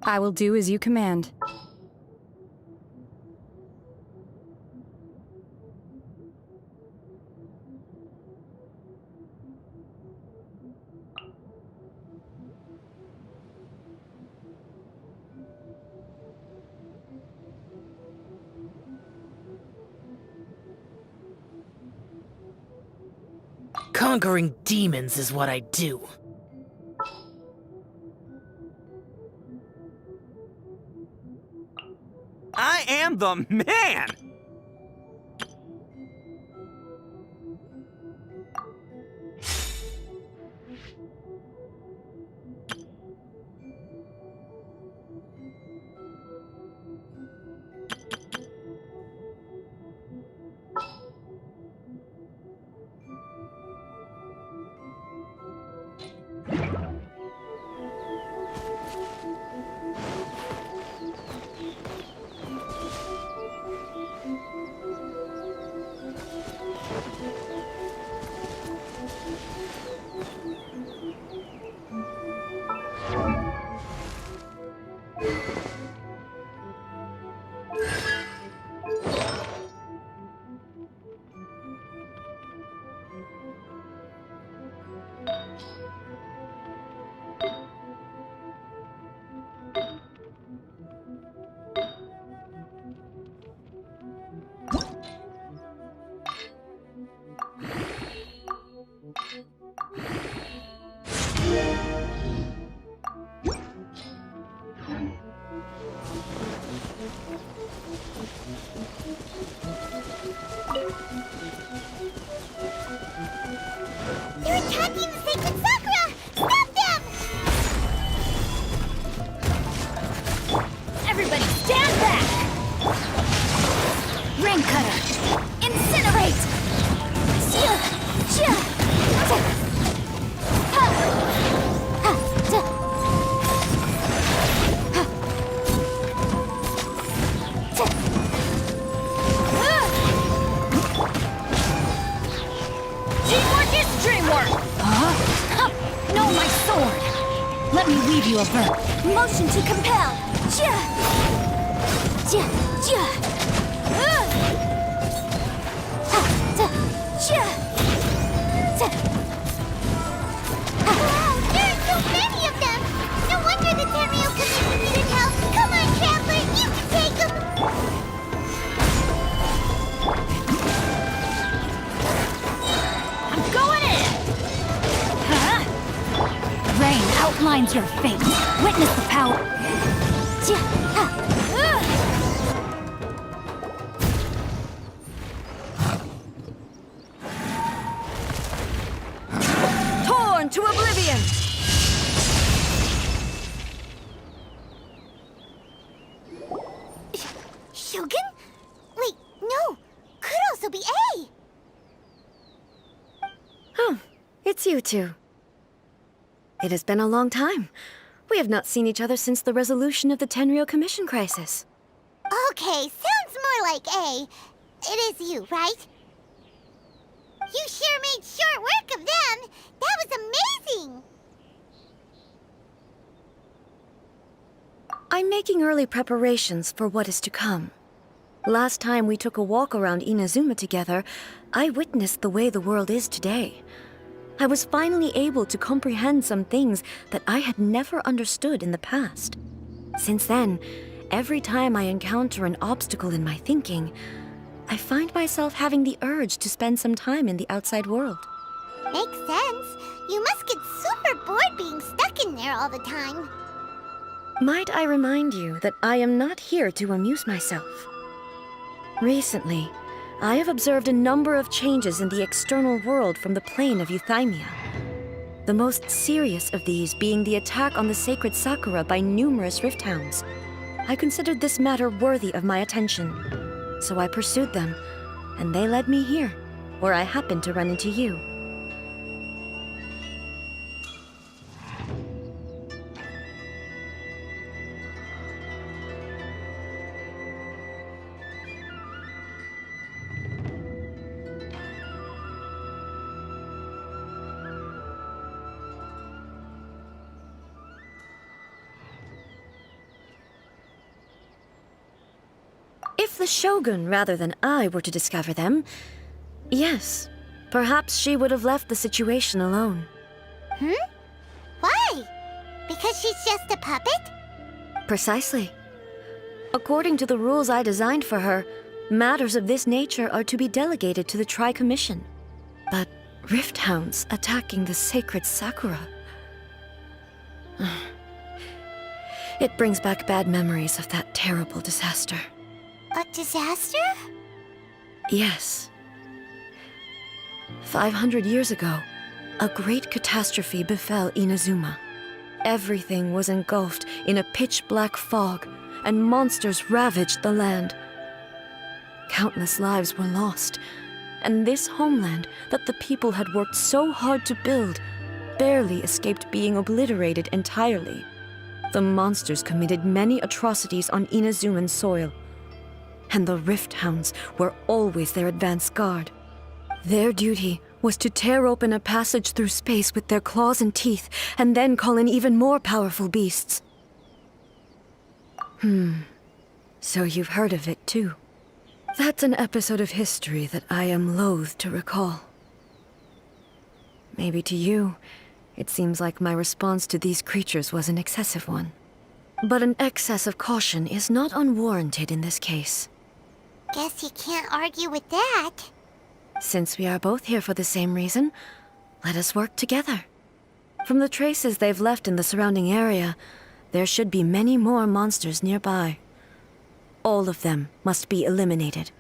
I will do as you command. Conquering demons is what I do. I am the man! They're attacking the sacred Sakura! Stop them! Everybody stand back! Ring cutter! Incinerate! Teamwork is dreamwork! Huh? No, my sword! Let me weave you a verb. Motion to compel! Wow, there are so many of them! No wonder the Tenryou Commission needed help! Come on, Traveler, you can take them! I'm going in! Huh? Rain outlines your fate. Witness the power. Torn to oblivion! Shogun? Wait, no! Could also be A! Oh, it's you two. It has been a long time. We have not seen each other since the resolution of the Tenryou Commission crisis. Okay, sounds more like A. It is you, right? You sure made short work of them! That was amazing! I'm making early preparations for what is to come. Last time we took a walk around Inazuma together, I witnessed the way the world is today. I was finally able to comprehend some things that I had never understood in the past. Since then, every time I encounter an obstacle in my thinking, I find myself having the urge to spend some time in the outside world. Makes sense. You must get super bored being stuck in there all the time. Might I remind you that I am not here to amuse myself. Recently, I have observed a number of changes in the external world from the plane of Euthymia. The most serious of these being the attack on the sacred Sakura by numerous Rift Hounds. I considered this matter worthy of my attention, so I pursued them, and they led me here, where I happened to run into you. If the Shogun rather than I were to discover them, yes, perhaps she would have left the situation alone. Why? Because she's just a puppet? Precisely. According to the rules I designed for her, matters of this nature are to be delegated to the Tri-Commission. But Rift Hounds attacking the sacred Sakura... It brings back bad memories of that terrible disaster. A disaster? Yes. 500 years ago, a great catastrophe befell Inazuma. Everything was engulfed in a pitch-black fog, and monsters ravaged the land. Countless lives were lost, and this homeland that the people had worked so hard to build barely escaped being obliterated entirely. The monsters committed many atrocities on Inazuman soil, and the Rift Hounds were always their advance guard. Their duty was to tear open a passage through space with their claws and teeth, and then call in even more powerful beasts. So you've heard of it too. That's an episode of history that I am loath to recall. Maybe to you, it seems like my response to these creatures was an excessive one. But an excess of caution is not unwarranted in this case. Guess you can't argue with that. Since we are both here for the same reason, let us work together. From the traces they've left in the surrounding area, there should be many more monsters nearby. All of them must be eliminated.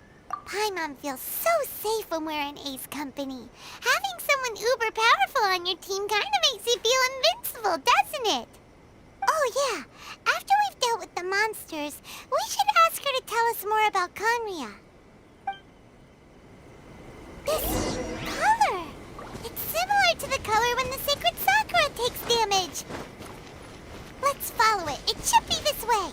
Paimon feels so safe when we're in Ace company. Having someone uber powerful on your team kinda makes you feel invincible, doesn't it? Oh yeah, after we've dealt with the monsters, we should ask her to tell us more about Conria. This color! It's similar to the color when the sacred Sakura takes damage. Let's follow it. It should be this way.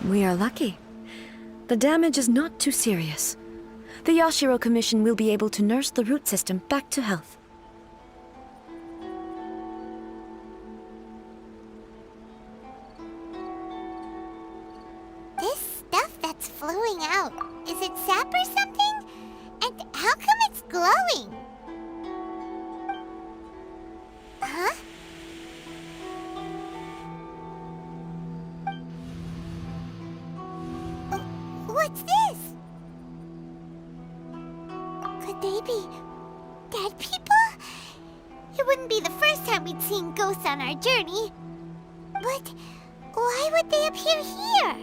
We are lucky. The damage is not too serious. The Yashiro Commission will be able to nurse the root system back to health. This stuff that's flowing out, is it sap or something? And how come it's glowing? Huh? What's this? Could they be dead people? It wouldn't be the first time we'd seen ghosts on our journey. But why would they appear here?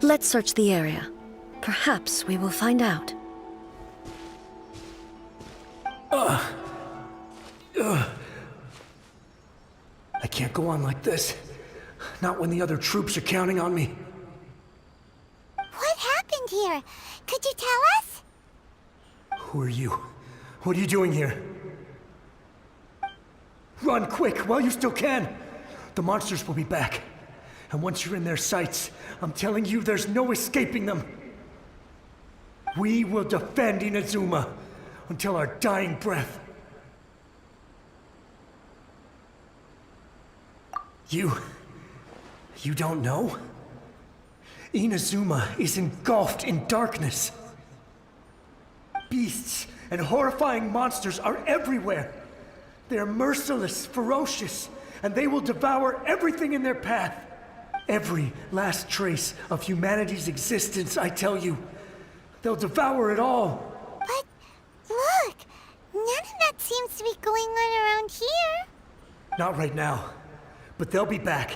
Let's search the area. Perhaps we will find out. I can't go on like this. Not when the other troops are counting on me. What happened here. Could you tell us? Who are you? What are you doing here? Run quick while you still can! The monsters will be back. And once you're in their sights, I'm telling you there's no escaping them. We will defend Inazuma until our dying breath. You don't know? Inazuma is engulfed in darkness. Beasts and horrifying monsters are everywhere. They are merciless, ferocious, and they will devour everything in their path. Every last trace of humanity's existence, I tell you. They'll devour it all. But look, none of that seems to be going on around here. Not right now, but they'll be back.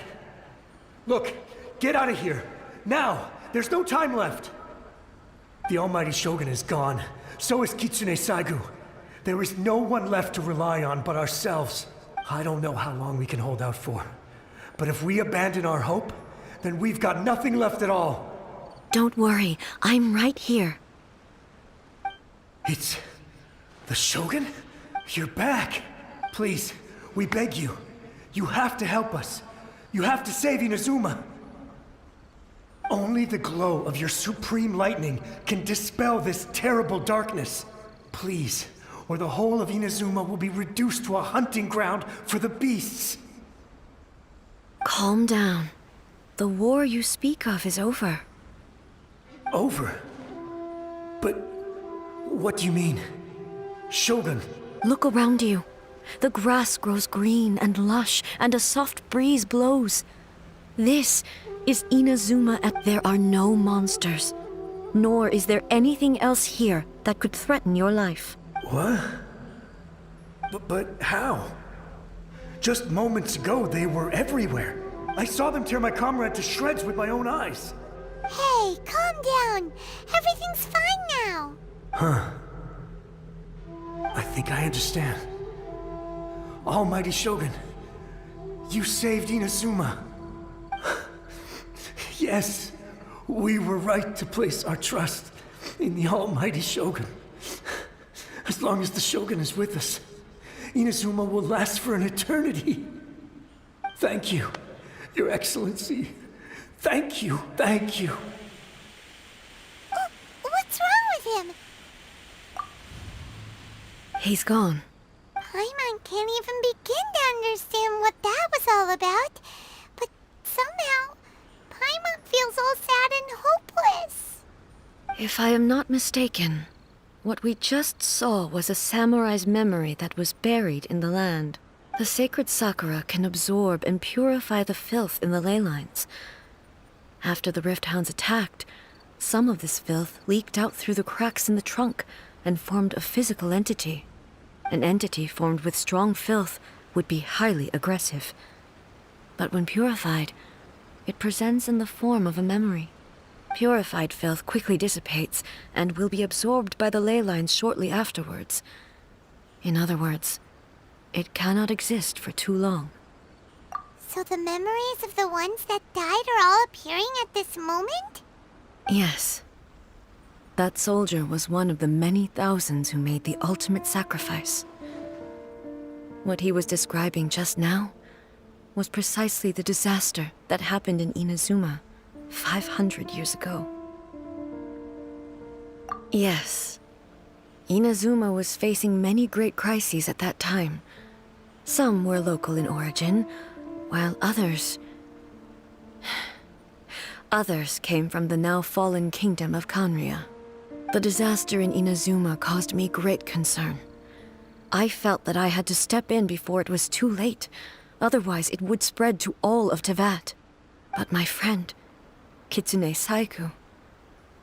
Look, get out of here. Now! There's no time left! The Almighty Shogun is gone. So is Kitsune Saigu. There is no one left to rely on but ourselves. I don't know how long we can hold out for. But if we abandon our hope, then we've got nothing left at all. Don't worry, I'm right here. It's... the Shogun? You're back! Please, we beg you. You have to help us. You have to save Inazuma. Only the glow of your supreme lightning can dispel this terrible darkness. Please, or the whole of Inazuma will be reduced to a hunting ground for the beasts. Calm down. The war you speak of is over. Over? But what do you mean? Shogun? Look around you. The grass grows green and lush, and a soft breeze blows. This is Inazuma, and there are no monsters. Nor is there anything else here that could threaten your life. What? But how? Just moments ago, they were everywhere. I saw them tear my comrade to shreds with my own eyes. Hey, calm down. Everything's fine now. Huh. I think I understand. Almighty Shogun, you saved Inazuma. Yes, we were right to place our trust in the Almighty Shogun. As long as the Shogun is with us, Inazuma will last for an eternity. Thank you, Your Excellency. Thank you, thank you. What's wrong with him? He's gone. Paimon can't even begin to understand what that was all about. But somehow, Paimon feels all sad and hopeless. If I am not mistaken, what we just saw was a samurai's memory that was buried in the land. The sacred sakura can absorb and purify the filth in the ley lines. After the Rift Hounds attacked, some of this filth leaked out through the cracks in the trunk and formed a physical entity. An entity formed with strong filth would be highly aggressive. But when purified, it presents in the form of a memory. Purified filth quickly dissipates and will be absorbed by the ley lines shortly afterwards. In other words, it cannot exist for too long. So the memories of the ones that died are all appearing at this moment? Yes. That soldier was one of the many thousands who made the ultimate sacrifice. What he was describing just now was precisely the disaster that happened in Inazuma 500 years ago. Yes, Inazuma was facing many great crises at that time. Some were local in origin, while others came from the now fallen kingdom of Kanria. The disaster in Inazuma caused me great concern. I felt that I had to step in before it was too late, otherwise it would spread to all of Tevat. But my friend, Kitsune Saigu,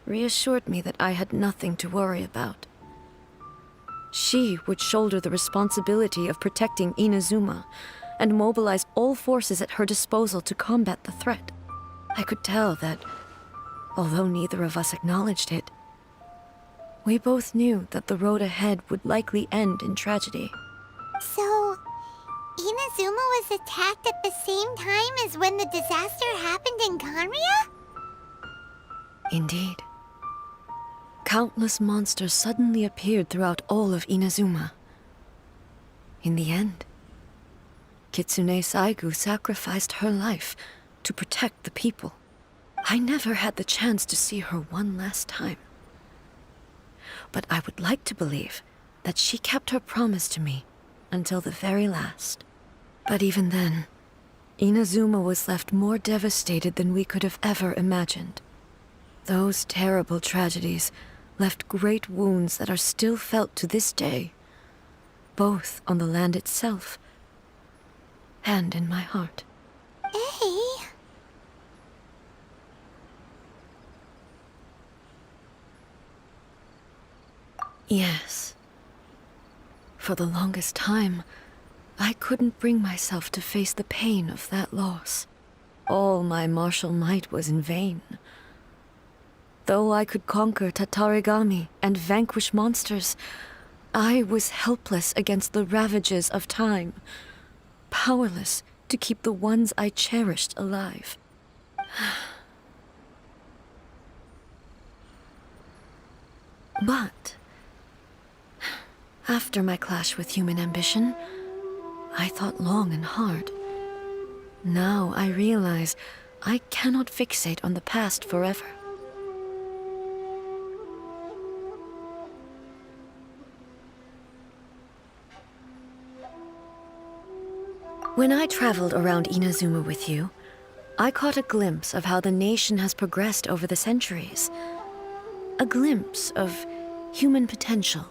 reassured me that I had nothing to worry about. She would shoulder the responsibility of protecting Inazuma and mobilize all forces at her disposal to combat the threat. I could tell that, although neither of us acknowledged it, we both knew that the road ahead would likely end in tragedy. So, Inazuma was attacked at the same time as when the disaster happened in Kanria? Indeed. countless monsters suddenly appeared throughout all of Inazuma. In the end, Kitsune Saigu sacrificed her life to protect the people. I never had the chance to see her one last time. But I would like to believe that she kept her promise to me until the very last. But even then, Inazuma was left more devastated than we could have ever imagined. Those terrible tragedies left great wounds that are still felt to this day, both on the land itself and in my heart. Hey. Yes. For the longest time, I couldn't bring myself to face the pain of that loss. All my martial might was in vain. Though I could conquer Tatarigami and vanquish monsters, I was helpless against the ravages of time, powerless to keep the ones I cherished alive. But after my clash with human ambition, I thought long and hard. Now I realize I cannot fixate on the past forever. When I traveled around Inazuma with you, I caught a glimpse of how the nation has progressed over the centuries. A glimpse of human potential.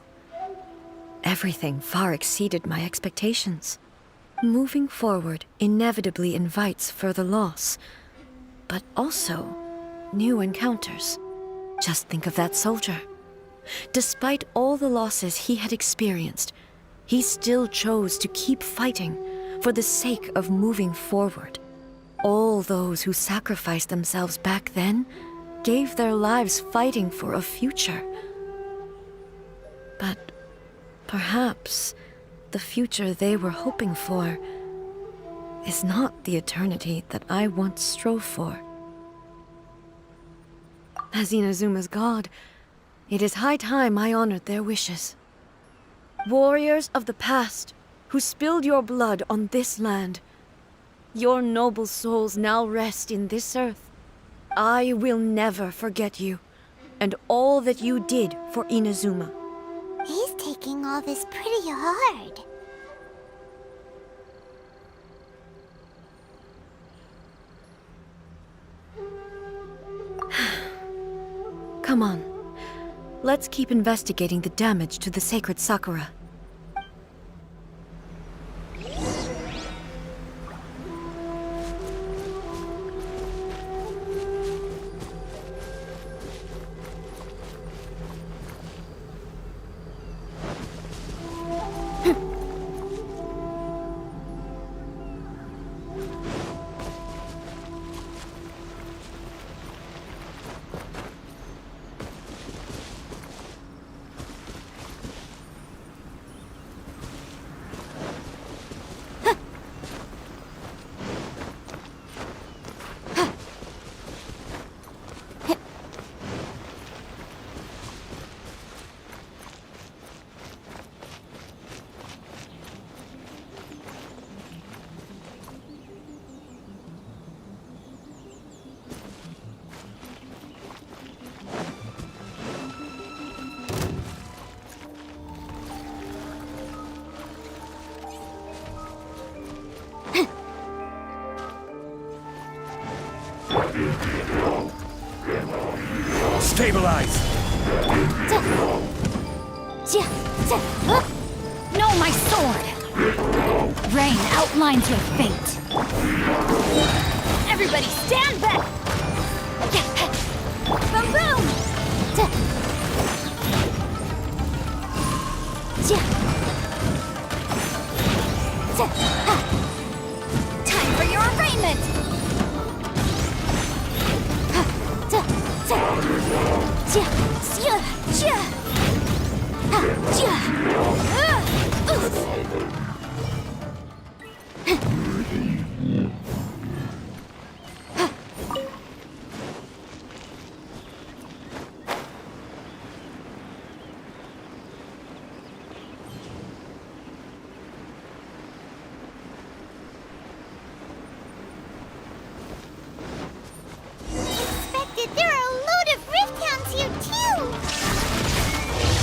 Everything far exceeded my expectations. Moving forward inevitably invites further loss, but also new encounters. Just think of that soldier. Despite all the losses he had experienced, he still chose to keep fighting for the sake of moving forward. All those who sacrificed themselves back then gave their lives fighting for a future. But perhaps the future they were hoping for is not the eternity that I once strove for. As Inazuma's god, it is high time I honored their wishes. Warriors of the past, who spilled your blood on this land, your noble souls now rest in this earth. I will never forget you, and all that you did for Inazuma. He's taking all this pretty hard. Come on. Let's keep investigating the damage to the sacred Sakura. Stabilize! No, my sword! Rain outlines your fate. Everybody stand back! Boom, boom! Time for your arraignment!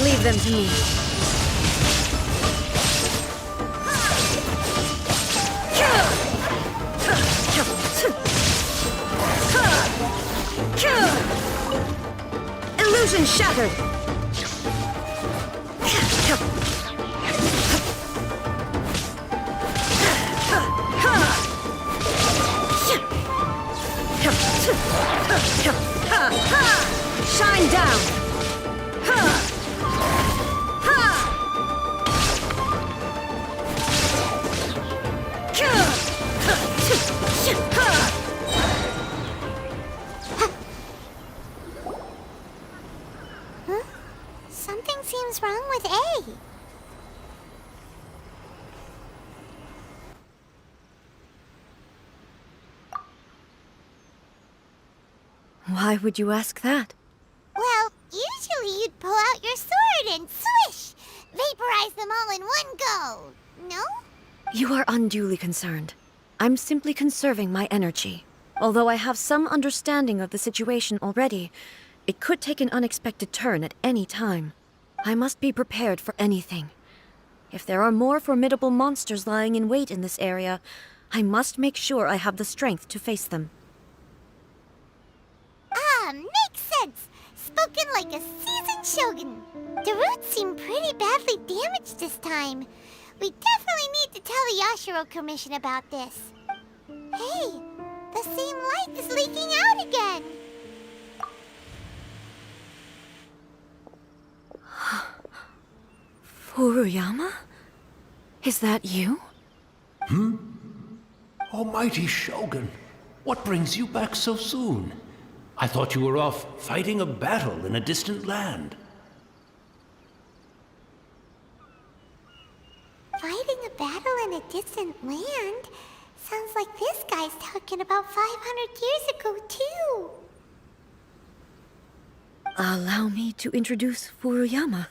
Leave them to me. Illusion shattered! Shine down! Something seems wrong with A. Why would you ask that? Well, usually you'd pull out your sword and swish! Vaporize them all in one go! No? You are unduly concerned. I'm simply conserving my energy. Although I have some understanding of the situation already, it could take an unexpected turn at any time. I must be prepared for anything. If there are more formidable monsters lying in wait in this area, I must make sure I have the strength to face them. Ah, makes sense! Spoken like a seasoned shogun. The roots seem pretty badly damaged this time. We definitely need to tell the Yashiro Commission about this. Hey, the same light is leaking out again! Furuyama? Is that you? Almighty Shogun, what brings you back so soon? I thought you were off fighting a battle in a distant land. Fighting a battle in a distant land? Sounds like this guy's talking about 500 years ago, too. Allow me to introduce Furuyama.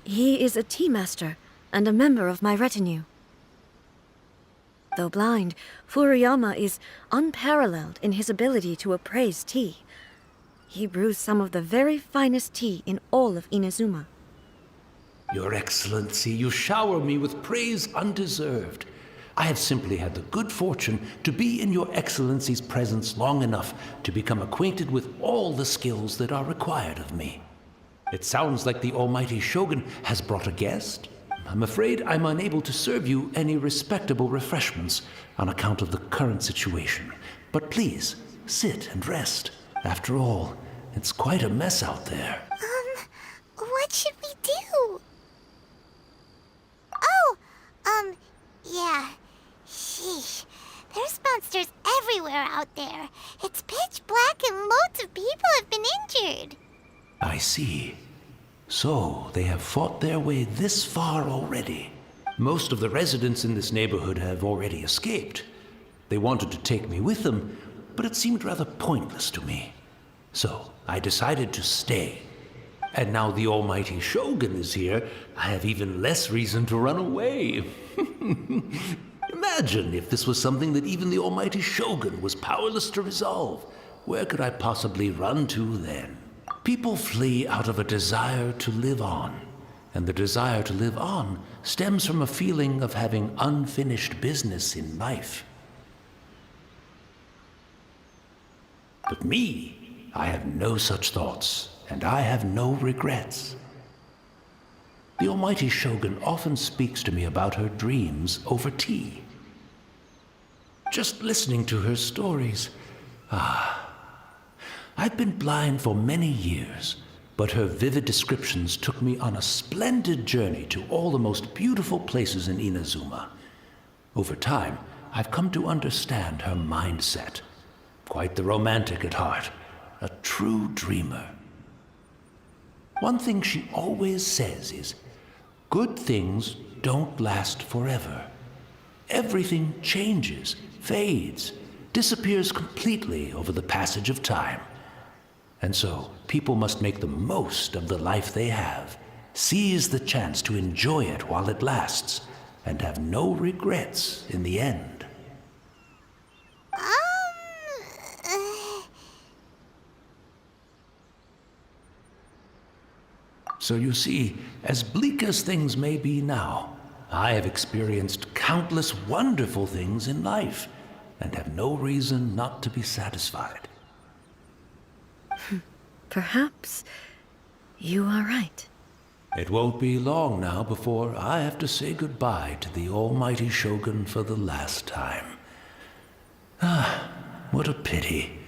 He is a tea master and a member of my retinue. Though blind, Furuyama is unparalleled in his ability to appraise tea. He brews some of the very finest tea in all of Inazuma. Your Excellency, you shower me with praise undeserved. I have simply had the good fortune to be in Your Excellency's presence long enough to become acquainted with all the skills that are required of me. It sounds like the Almighty Shogun has brought a guest. I'm afraid I'm unable to serve you any respectable refreshments on account of the current situation. But please, sit and rest. After all, it's quite a mess out there. What should we do? Yeah. Sheesh. There's monsters everywhere out there. It's pitch black and loads of people have been injured. I see. So, they have fought their way this far already. Most of the residents in this neighborhood have already escaped. They wanted to take me with them, but it seemed rather pointless to me. So, I decided to stay. And now the Almighty Shogun is here, I have even less reason to run away. Imagine if this was something that even the Almighty Shogun was powerless to resolve. Where could I possibly run to then? People flee out of a desire to live on, and the desire to live on stems from a feeling of having unfinished business in life. But me, I have no such thoughts, and I have no regrets. The Almighty Shogun often speaks to me about her dreams over tea. Just listening to her stories, I've been blind for many years, but her vivid descriptions took me on a splendid journey to all the most beautiful places in Inazuma. Over time, I've come to understand her mindset. Quite the romantic at heart, a true dreamer. One thing she always says is, good things don't last forever. Everything changes, fades, disappears completely over the passage of time. And so, people must make the most of the life they have, seize the chance to enjoy it while it lasts, and have no regrets in the end. So you see, as bleak as things may be now, I have experienced countless wonderful things in life, and have no reason not to be satisfied. Perhaps you are right. It won't be long now before I have to say goodbye to the almighty Shogun for the last time. Ah, what a pity.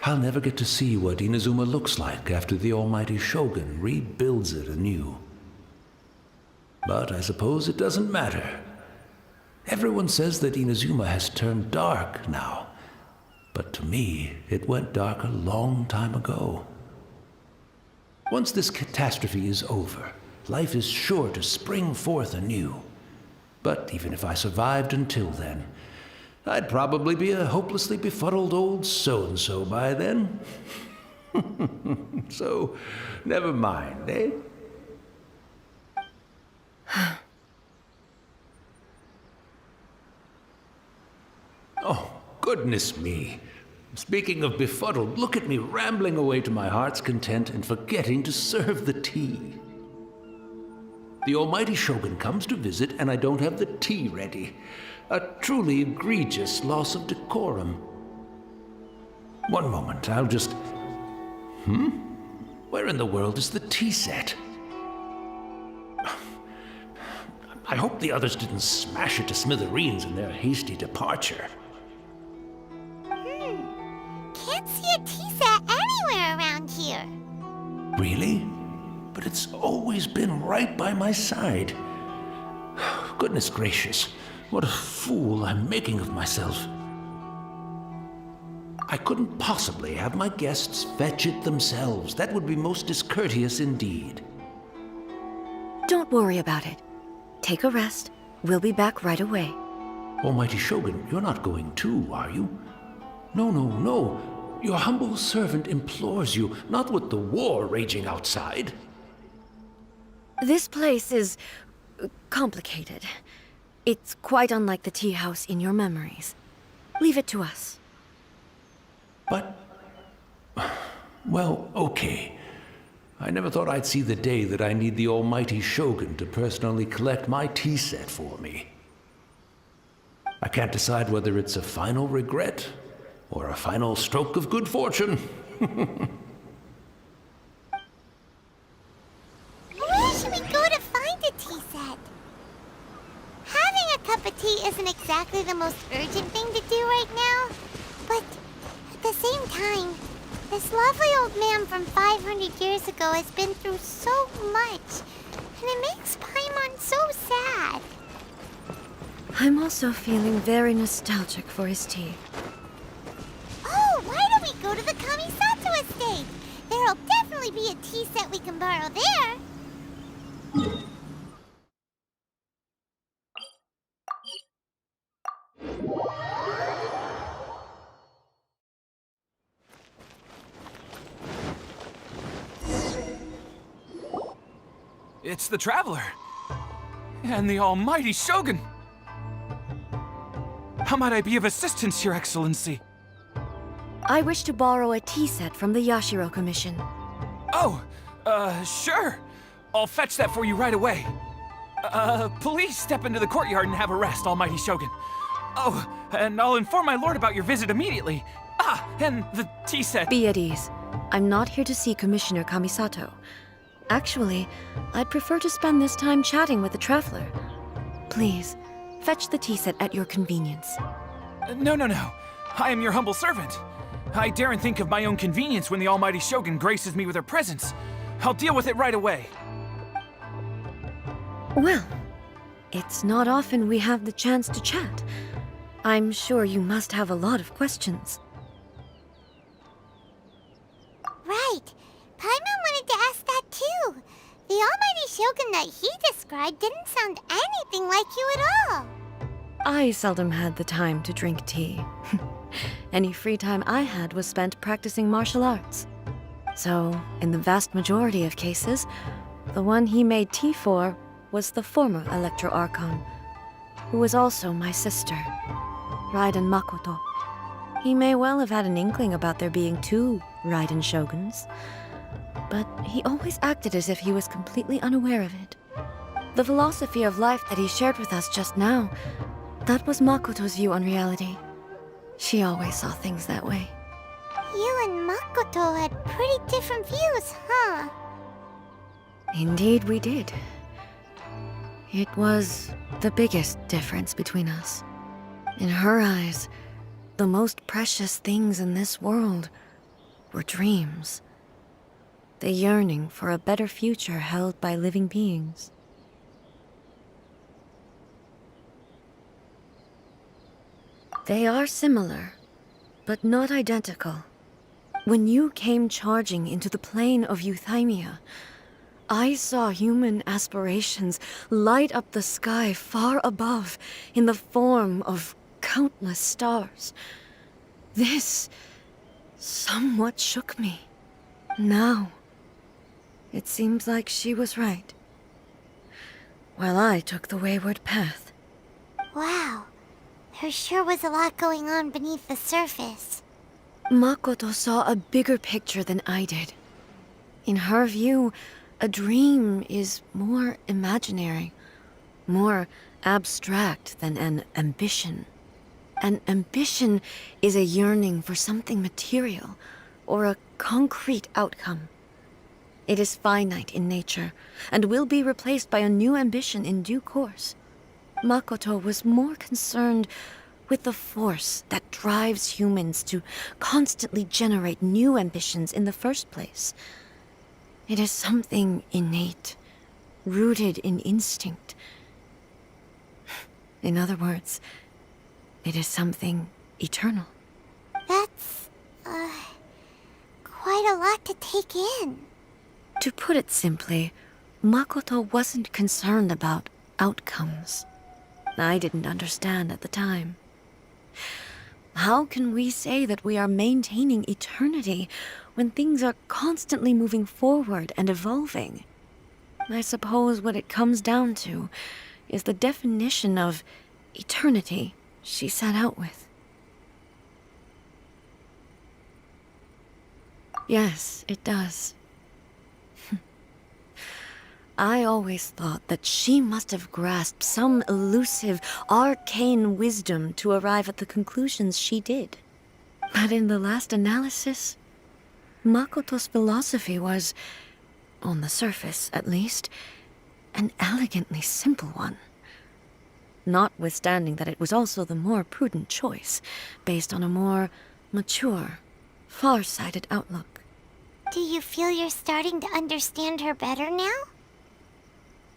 I'll never get to see what Inazuma looks like after the almighty Shogun rebuilds it anew. But I suppose it doesn't matter. Everyone says that Inazuma has turned dark now, but to me, it went dark a long time ago. Once this catastrophe is over, life is sure to spring forth anew. But even if I survived until then, I'd probably be a hopelessly befuddled old so-and-so by then. So, never mind, eh? Oh, goodness me. Speaking of befuddled, look at me rambling away to my heart's content and forgetting to serve the tea. The almighty Shogun comes to visit and I don't have the tea ready. A truly egregious loss of decorum. One moment, I'll just... Where in the world is the tea set? I hope the others didn't smash it to smithereens in their hasty departure. Can't see a tea set anywhere around here. Really? But it's always been right by my side. Goodness gracious, what a fool I'm making of myself. I couldn't possibly have my guests fetch it themselves. That would be most discourteous indeed. Don't worry about it. Take a rest. We'll be back right away. Almighty Shogun, you're not going too, are you? No, no, no. Your humble servant implores you, not with the war raging outside. This place is complicated. It's quite unlike the tea house in your memories. Leave it to us. But... well, okay. I never thought I'd see the day that I need the almighty Shogun to personally collect my tea set for me. I can't decide whether it's a final regret or a final stroke of good fortune. Where should we go to find a tea set? Having a cup of tea isn't exactly the most urgent thing to do right now, but at the same time, this lovely old man from 500 years ago has been through so much, and it makes Paimon so sad. I'm also feeling very nostalgic for his tea. Oh, why don't we go to the Kamisato estate? There'll definitely be a tea set we can borrow there. It's the Traveler. And the almighty Shogun. How might I be of assistance, Your Excellency? I wish to borrow a tea set from the Yashiro Commission. Oh, sure. I'll fetch that for you right away. Please step into the courtyard and have a rest, almighty Shogun. Oh, and I'll inform my lord about your visit immediately. Ah, and the tea set. Be at ease. I'm not here to see Commissioner Kamisato. Actually, I'd prefer to spend this time chatting with the Traveler. Please, fetch the tea set at your convenience. No. I am your humble servant. I daren't think of my own convenience when the almighty Shogun graces me with her presence. I'll deal with it right away. Well, it's not often we have the chance to chat. I'm sure you must have a lot of questions. Right. Paimon wanted to ask that too. The almighty Shogun that he described didn't sound anything like you at all. I seldom had the time to drink tea. Any free time I had was spent practicing martial arts. So, in the vast majority of cases, the one he made tea for was the former Electro Archon, who was also my sister, Raiden Makoto. He may well have had an inkling about there being two Raiden Shoguns. but he always acted as if he was completely unaware of it. The philosophy of life that he shared with us just now, that was Makoto's view on reality. She always saw things that way. You and Makoto had pretty different views, huh? Indeed we did. It was the biggest difference between us. In her eyes, the most precious things in this world were dreams. The yearning for a better future held by living beings. They are similar, but not identical. When you came charging into the plane of Euthymia, I saw human aspirations light up the sky far above in the form of countless stars. This somewhat shook me. Now, it seems like she was right, while I took the wayward path. Wow. There sure was a lot going on beneath the surface. Makoto saw a bigger picture than I did. In her view, a dream is more imaginary, more abstract than an ambition. An ambition is a yearning for something material, or a concrete outcome. It is finite in nature, and will be replaced by a new ambition in due course. Makoto was more concerned with the force that drives humans to constantly generate new ambitions in the first place. It is something innate, rooted in instinct. In other words, it is something eternal. That's, quite a lot to take in. To put it simply, Makoto wasn't concerned about outcomes. I didn't understand at the time. How can we say that we are maintaining eternity when things are constantly moving forward and evolving? I suppose what it comes down to is the definition of eternity she set out with. Yes, it does. I always thought that she must have grasped some elusive, arcane wisdom to arrive at the conclusions she did. But in the last analysis, Makoto's philosophy was, on the surface at least, an elegantly simple one. Notwithstanding that it was also the more prudent choice, based on a more mature, far-sighted outlook. Do you feel you're starting to understand her better now?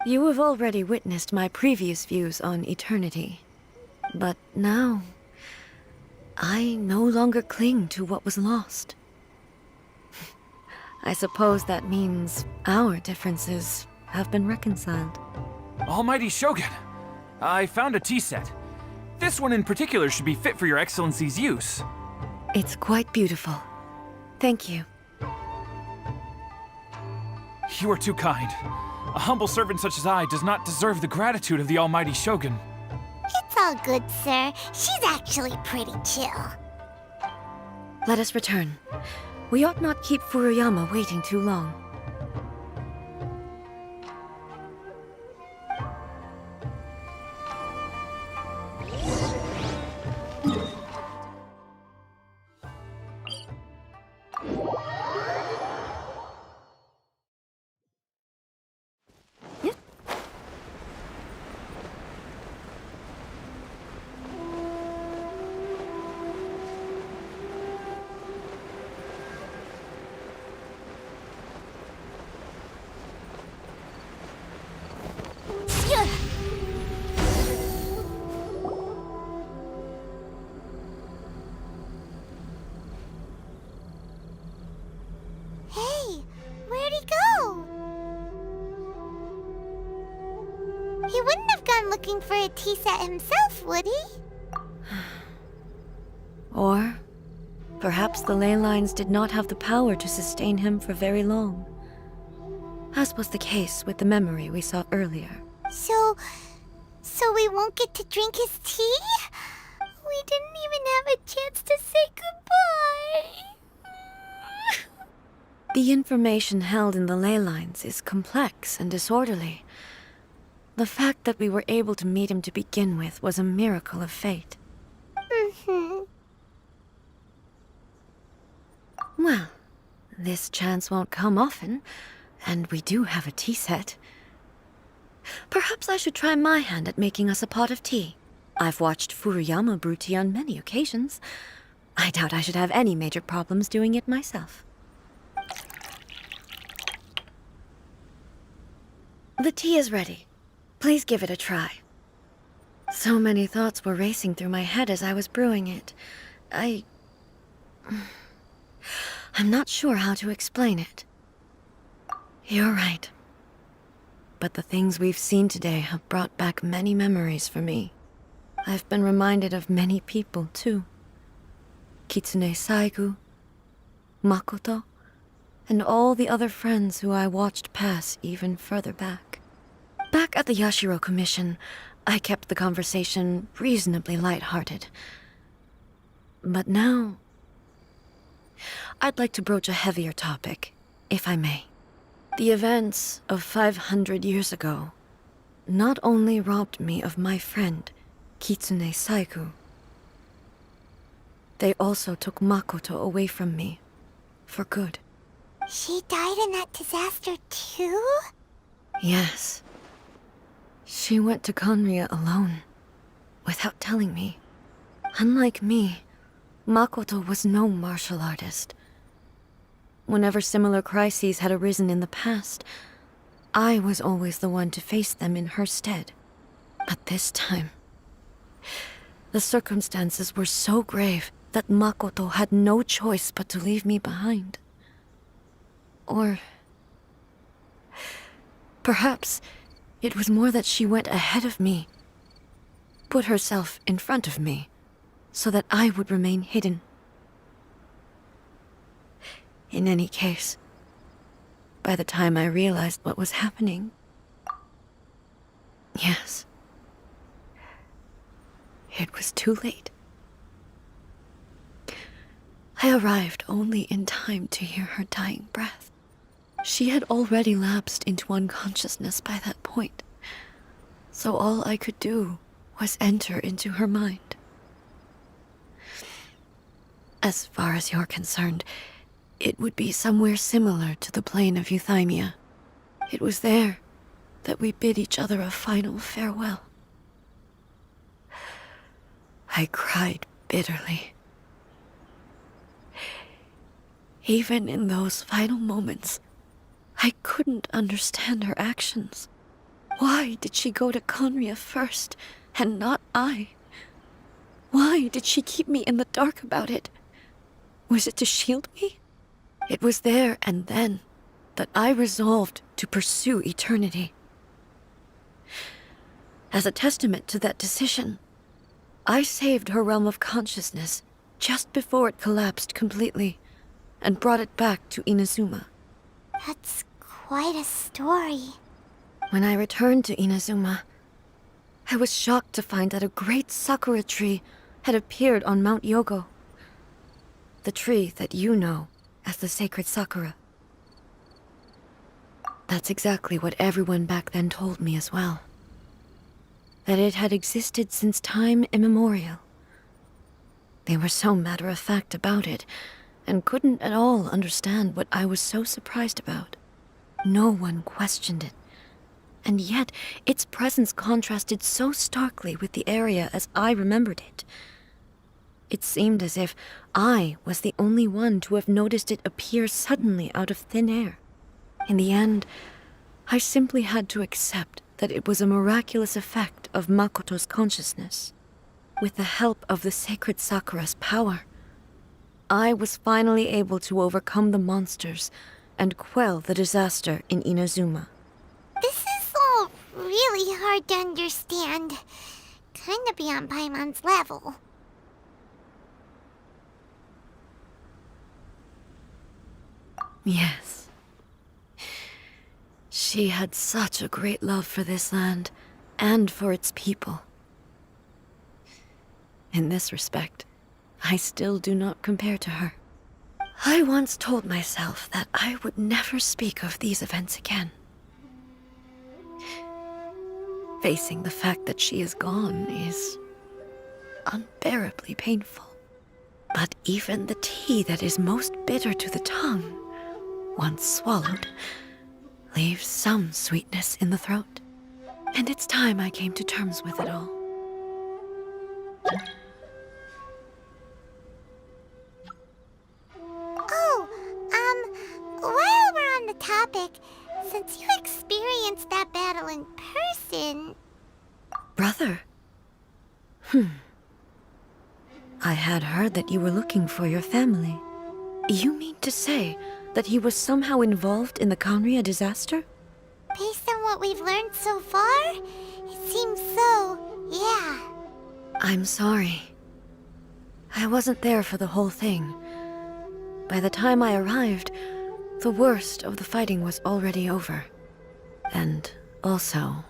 You have already witnessed my previous views on eternity. But now, I no longer cling to what was lost. I suppose that means our differences have been reconciled. Almighty Shogun, I found a tea set. This one in particular should be fit for your Excellency's use. It's quite beautiful. Thank you. You are too kind. A humble servant such as I does not deserve the gratitude of the Almighty Shogun. It's all good, sir. She's actually pretty chill. Let us return. We ought not keep Furuyama waiting too long. Hey, where'd he go? He wouldn't have gone looking for a tea set himself, would he? Or perhaps the ley lines did not have the power to sustain him for very long, as was the case with the memory we saw earlier. So we won't get to drink his tea? We didn't even have a chance to say goodbye. The information held in the ley lines is complex and disorderly. The fact that we were able to meet him to begin with was a miracle of fate. Well, this chance won't come often, and we do have a tea set. Perhaps I should try my hand at making us a pot of tea. I've watched Furuyama brew tea on many occasions. I doubt I should have any major problems doing it myself. The tea is ready. Please give it a try. So many thoughts were racing through my head as I was brewing it. I'm not sure how to explain it. You're right. But the things we've seen today have brought back many memories for me. I've been reminded of many people, too. Kitsune Saigu, Makoto, and all the other friends who I watched pass even further back. Back at the Yashiro Commission, I kept the conversation reasonably lighthearted. But now, I'd like to broach a heavier topic, if I may. The events of 500 years ago not only robbed me of my friend, Kitsune Saigu, they also took Makoto away from me, for good. She died in that disaster too? Yes. She went to Conria alone, without telling me. Unlike me, Makoto was no martial artist. Whenever similar crises had arisen in the past, I was always the one to face them in her stead. But this time, the circumstances were so grave that Makoto had no choice but to leave me behind. Or perhaps it was more that she went ahead of me, put herself in front of me, so that I would remain hidden. In any case, by the time I realized what was happening, yes, it was too late. I arrived only in time to hear her dying breath. She had already lapsed into unconsciousness by that point, so all I could do was enter into her mind. As far as you're concerned, it would be somewhere similar to the plane of Euthymia. It was there that we bid each other a final farewell. I cried bitterly. Even in those final moments, I couldn't understand her actions. Why did she go to Conria first, and not I? Why did she keep me in the dark about it? Was it to shield me? It was there and then that I resolved to pursue eternity. As a testament to that decision, I saved her realm of consciousness just before it collapsed completely, and brought it back to Inazuma. That's quite a story. When I returned to Inazuma, I was shocked to find that a great sakura tree had appeared on Mount Yogo. The tree that you know as the sacred sakura. That's exactly what everyone back then told me as well. That it had existed since time immemorial. They were so matter-of-fact about it, and couldn't at all understand what I was so surprised about. No one questioned it, and yet its presence contrasted so starkly with the area as I remembered it. It seemed as if I was the only one to have noticed it appear suddenly out of thin air. In the end, I simply had to accept that it was a miraculous effect of Makoto's consciousness. With the help of the sacred Sakura's power, I was finally able to overcome the monsters and quell the disaster in Inazuma. This is all really hard to understand. Kinda beyond Paimon's level. Yes. She had such a great love for this land, and for its people. In this respect, I still do not compare to her. I once told myself that I would never speak of these events again. Facing the fact that she is gone is unbearably painful. But even the tea that is most bitter to the tongue, once swallowed, leaves some sweetness in the throat. And it's time I came to terms with it all. Oh, while we're on the topic, since you experienced that battle in person... Brother? I had heard that you were looking for your family. You mean to say that he was somehow involved in the Conria disaster? Based on what we've learned so far, it seems so, yeah. I'm sorry. I wasn't there for the whole thing. By the time I arrived, the worst of the fighting was already over. And also,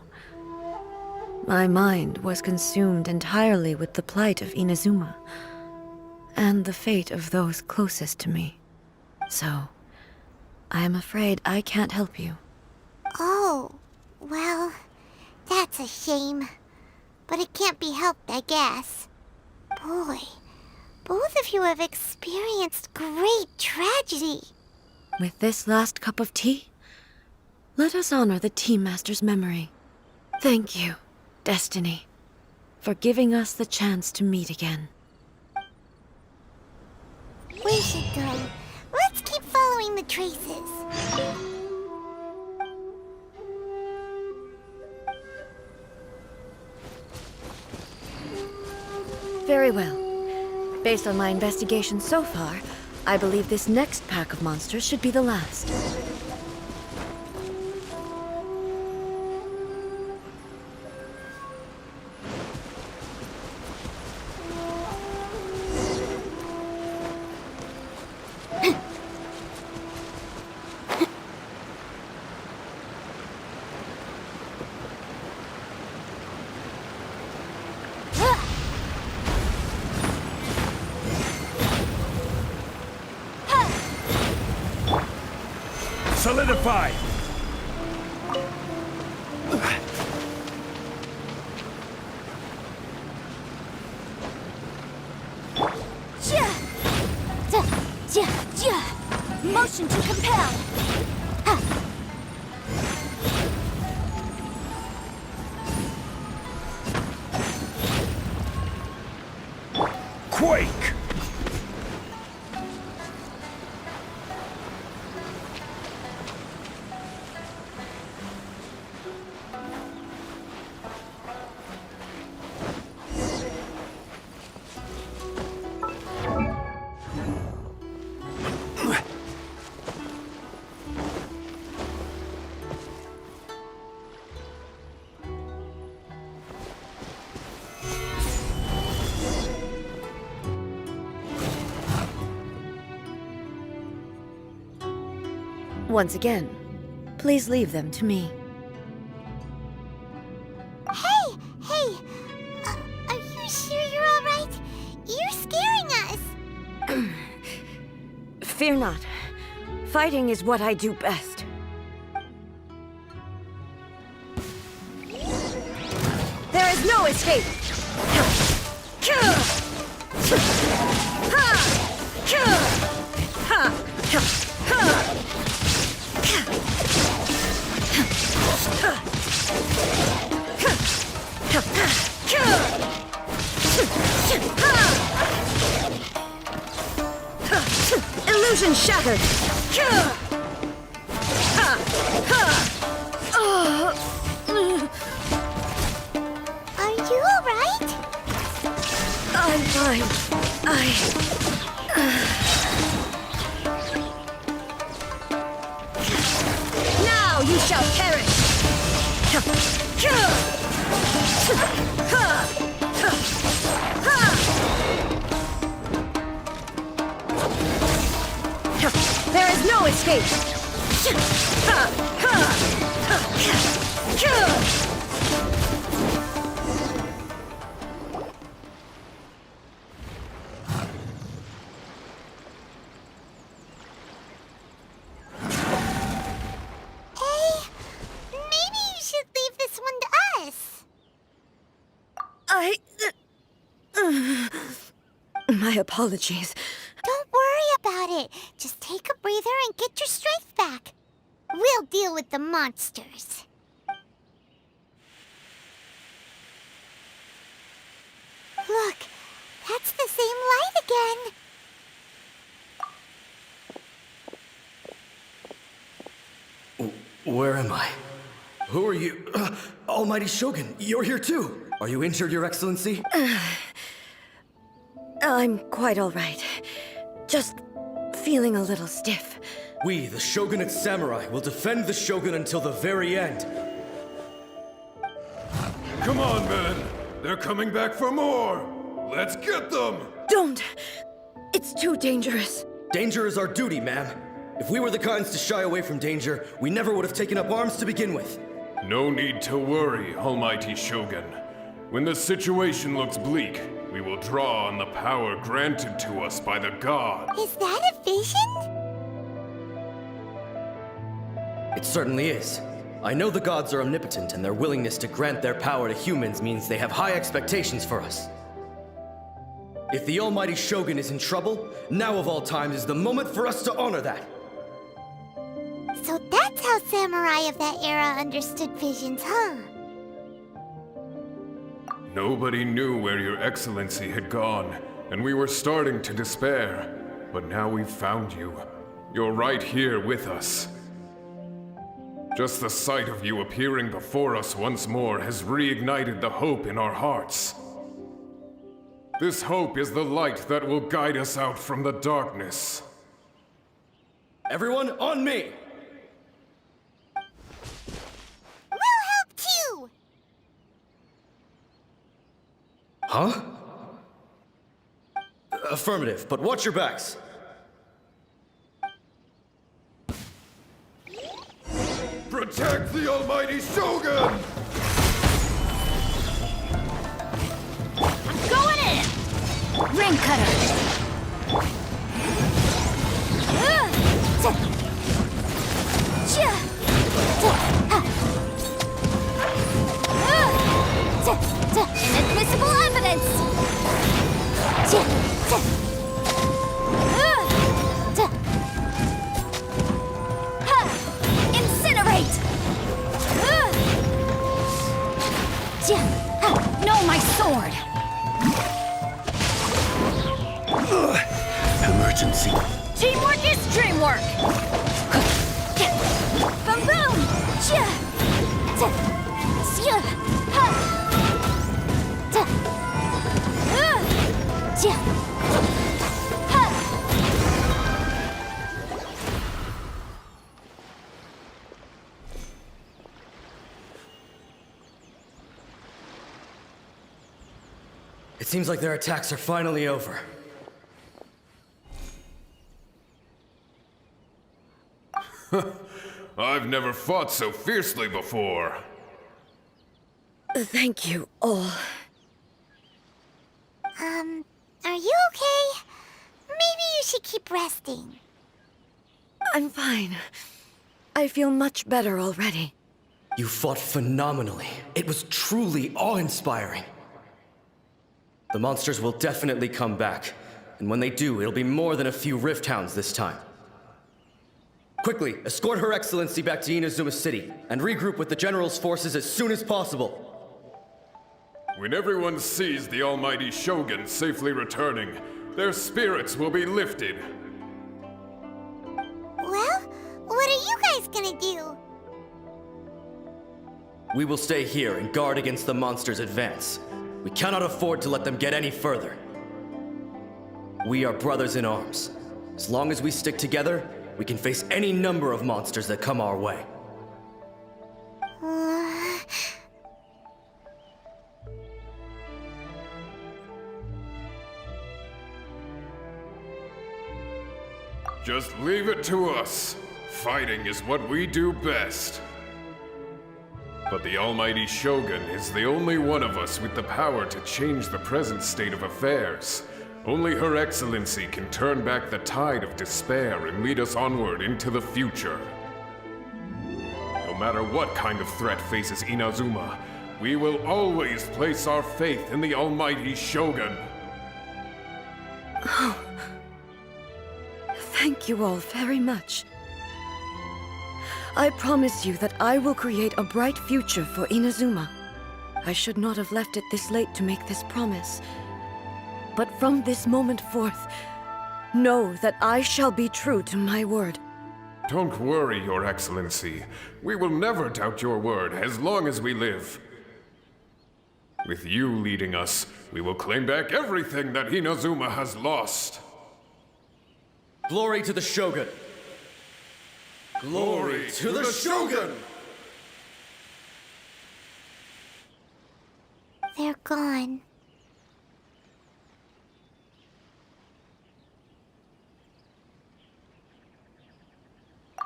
my mind was consumed entirely with the plight of Inazuma, and the fate of those closest to me. So, I am afraid I can't help you. Oh, well, that's a shame. But it can't be helped, I guess. Boy, both of you have experienced great tragedy. With this last cup of tea, let us honor the Tea Master's memory. Thank you, Destiny, for giving us the chance to meet again. We should go. Let's keep following the traces. Very well. Based on my investigation so far, I believe this next pack of monsters should be the last. Solidify! Motion to compel. Quake! Once again, please leave them to me. Hey! Are you sure you're all right? You're scaring us. Fear not. Fighting is what I do best. There is no escape! Illusion shattered! Are you all right? I'm fine. Now you shall perish! There is no escape! My apologies. Don't worry about it. Just take a breather and get your strength back. We'll deal with the monsters. Look, that's the same light again. Where am I? Who are you? Almighty Shogun, you're here too! Are you injured, Your Excellency? I'm quite all right. Just feeling a little stiff. We, the Shogunate Samurai, will defend the Shogun until the very end. Come on, men! They're coming back for more! Let's get them! Don't! It's too dangerous. Danger is our duty, ma'am. If we were the kinds to shy away from danger, we never would have taken up arms to begin with. No need to worry, Almighty Shogun. When the situation looks bleak, we will draw on the power granted to us by the god. Is that a vision? It certainly is. I know the gods are omnipotent, and their willingness to grant their power to humans means they have high expectations for us. If the Almighty Shogun is in trouble, now of all times is the moment for us to honor that. So that's how samurai of that era understood visions, huh? Nobody knew where Your Excellency had gone, and we were starting to despair. But now we've found you. You're right here with us. Just the sight of you appearing before us once more has reignited the hope in our hearts. This hope is the light that will guide us out from the darkness. Everyone, on me! We'll help too! Huh? Affirmative, but watch your backs. Protect the Almighty Shogun! I'm going in! Ring cutter! Inadmissible evidence! Incinerate! No, my sword! Emergency. Teamwork is dreamwork! Boom boom! It seems like their attacks are finally over. I've never fought so fiercely before. Thank you all. Are you okay? Maybe you should keep resting. I'm fine. I feel much better already. You fought phenomenally. It was truly awe-inspiring. The monsters will definitely come back. And when they do, it'll be more than a few Rift Hounds this time. Quickly, escort Her Excellency back to Inazuma City, and regroup with the General's forces as soon as possible. When everyone sees the Almighty Shogun safely returning, their spirits will be lifted. Well, what are you guys gonna do? We will stay here and guard against the monsters' advance. We cannot afford to let them get any further. We are brothers in arms. As long as we stick together, we can face any number of monsters that come our way. Just leave it to us. Fighting is what we do best. But the Almighty Shogun is the only one of us with the power to change the present state of affairs. Only Her Excellency can turn back the tide of despair and lead us onward into the future. No matter what kind of threat faces Inazuma, we will always place our faith in the Almighty Shogun. thank you all very much. I promise you that I will create a bright future for Inazuma. I should not have left it this late to make this promise. But from this moment forth, know that I shall be true to my word. Don't worry, Your Excellency. We will never doubt your word as long as we live. With you leading us, we will claim back everything that Inazuma has lost. Glory to the Shogun! Glory to the Shogun! They're gone.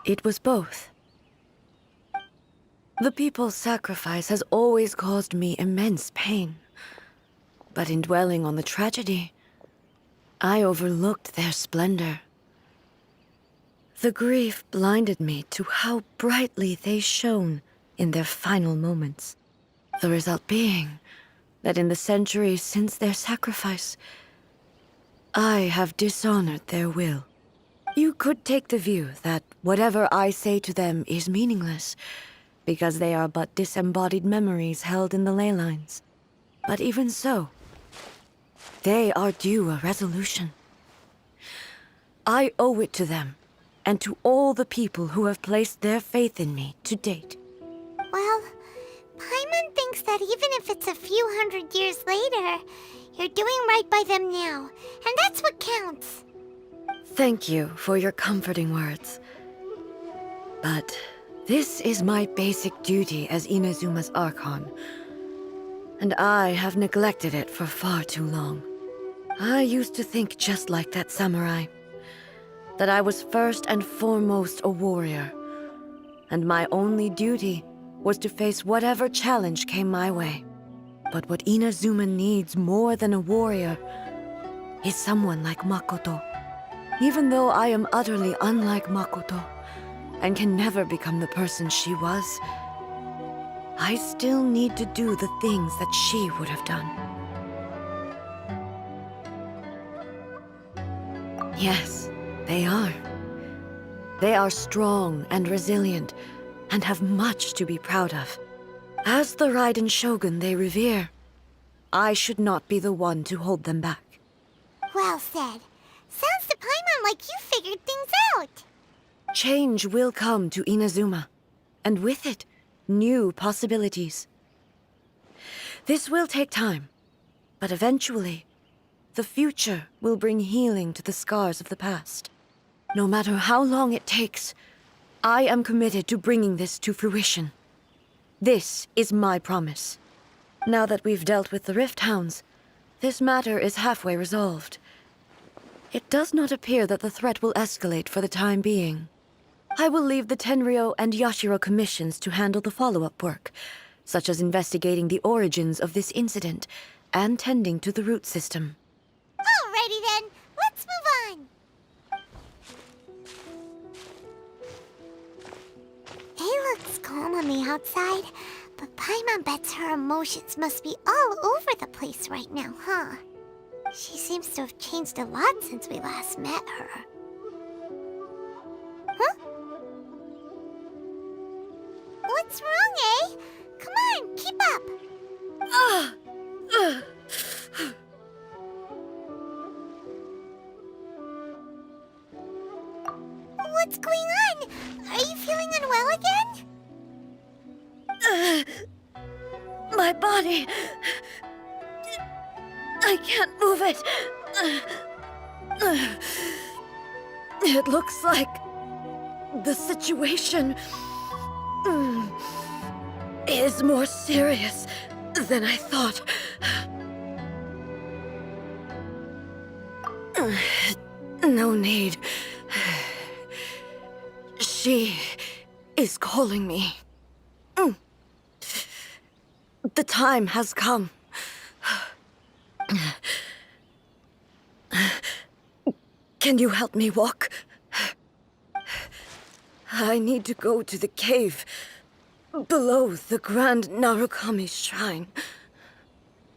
It was both. The people's sacrifice has always caused me immense pain. But in dwelling on the tragedy, I overlooked their splendor. The grief blinded me to how brightly they shone in their final moments. The result being that in the centuries since their sacrifice, I have dishonored their will. You could take the view that whatever I say to them is meaningless, because they are but disembodied memories held in the ley lines. But even so, they are due a resolution. I owe it to them, and to all the people who have placed their faith in me to date. Well, Paimon thinks that even if it's a few hundred years later, you're doing right by them now, and that's what counts. Thank you for your comforting words. But this is my basic duty as Inazuma's Archon, and I have neglected it for far too long. I used to think just like that samurai, that I was first and foremost a warrior, and my only duty was to face whatever challenge came my way. But what Inazuma needs more than a warrior is someone like Makoto. Even though I am utterly unlike Makoto, and can never become the person she was, I still need to do the things that she would have done. Yes, they are. They are strong and resilient, and have much to be proud of. As the Raiden Shogun they revere, I should not be the one to hold them back. Well said. Sounds to Paimon like you figured things out. Change will come to Inazuma, and with it, new possibilities. This will take time, but eventually, the future will bring healing to the scars of the past. No matter how long it takes, I am committed to bringing this to fruition. This is my promise. Now that we've dealt with the Rift Hounds, this matter is halfway resolved. It does not appear that the threat will escalate for the time being. I will leave the Tenryo and Yashiro commissions to handle the follow-up work, such as investigating the origins of this incident and tending to the root system. Alrighty then, let's move on. It looks calm on the outside, but Paimon bets her emotions must be all over the place right now, huh? She seems to have changed a lot since we last met her. Huh? What's wrong, eh? Come on, keep up! What's going on? Are you feeling unwell again? My body... I can't move it. It looks like the situation is more serious than I thought. No need. She is calling me. The time has come. Can you help me walk? I need to go to the cave below the Grand Narukami Shrine.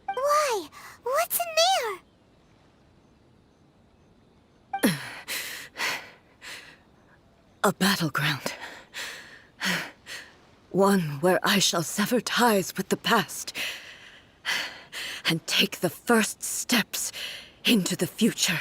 Why? What's in there? A battleground. One where I shall sever ties with the past and take the first steps into the future.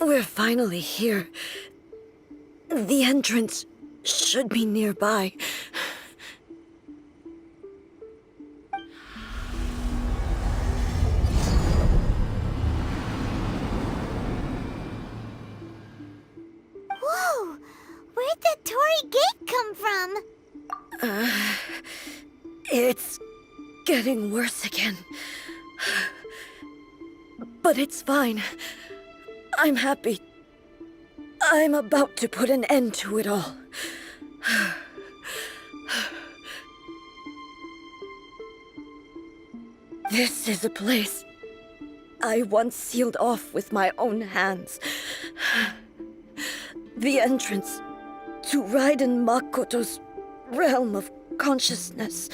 We're finally here. The entrance should be nearby. Whoa! Where'd the Torii Gate come from? It's getting worse again. But it's fine. I'm happy. I'm about to put an end to it all. This is a place I once sealed off with my own hands. The entrance to Raiden Makoto's realm of consciousness.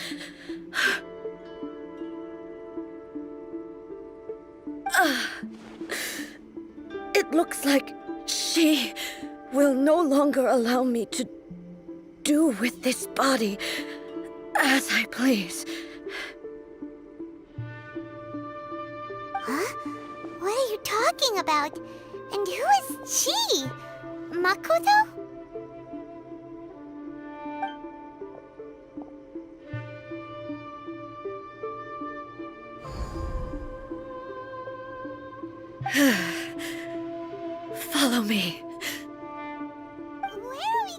It looks like she will no longer allow me to do with this body as I please. Huh? What are you talking about? And who is she? Makoto? Follow me. Where are we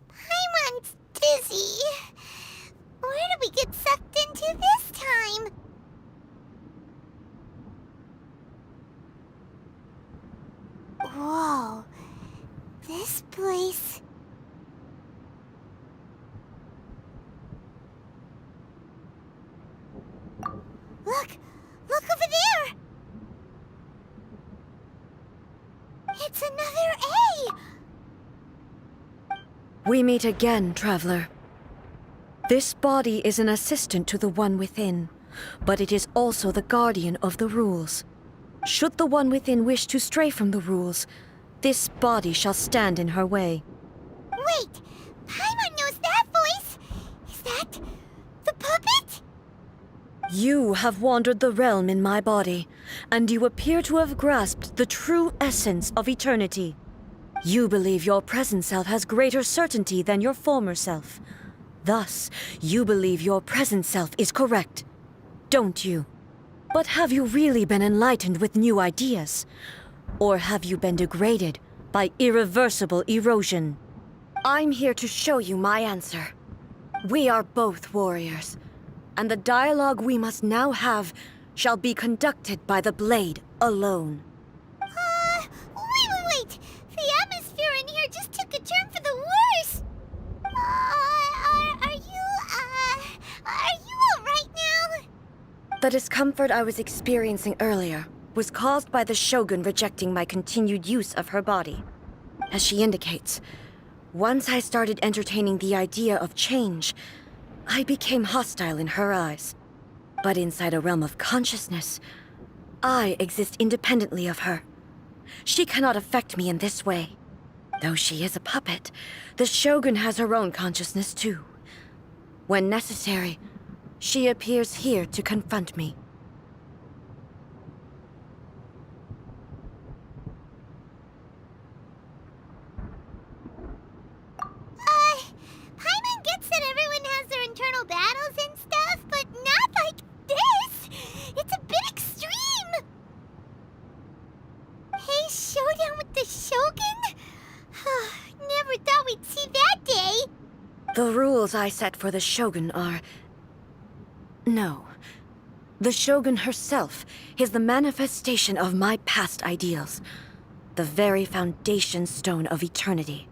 Paimon's dizzy. Where did we get sucked into this time? Whoa. This place... Look! Look over there! It's another A! We meet again, traveler. This body is an assistant to the one within, but it is also the guardian of the rules. Should the one within wish to stray from the rules, this body shall stand in her way. Wait! Paimon knows that voice! Is that... the puppet? You have wandered the realm in my body, and you appear to have grasped the true essence of eternity. You believe your present self has greater certainty than your former self. Thus, you believe your present self is correct, don't you? But have you really been enlightened with new ideas? Or have you been degraded by irreversible erosion? I'm here to show you my answer. We are both warriors, and the dialogue we must now have shall be conducted by the blade alone. Wait! The atmosphere in here just took a turn for the worse! Are you alright now? The discomfort I was experiencing earlier was caused by the Shogun rejecting my continued use of her body. As she indicates, once I started entertaining the idea of change, I became hostile in her eyes. But inside a realm of consciousness, I exist independently of her. She cannot affect me in this way. Though she is a puppet, the Shogun has her own consciousness too. When necessary, she appears here to confront me. Paimon gets that everyone has their internal battles and stuff, but not like this! It's a bit extreme! Hey, showdown with the Shogun? Never thought we'd see that day! The rules I set for the Shogun are... No. The Shogun herself is the manifestation of my past ideals. The very foundation stone of eternity.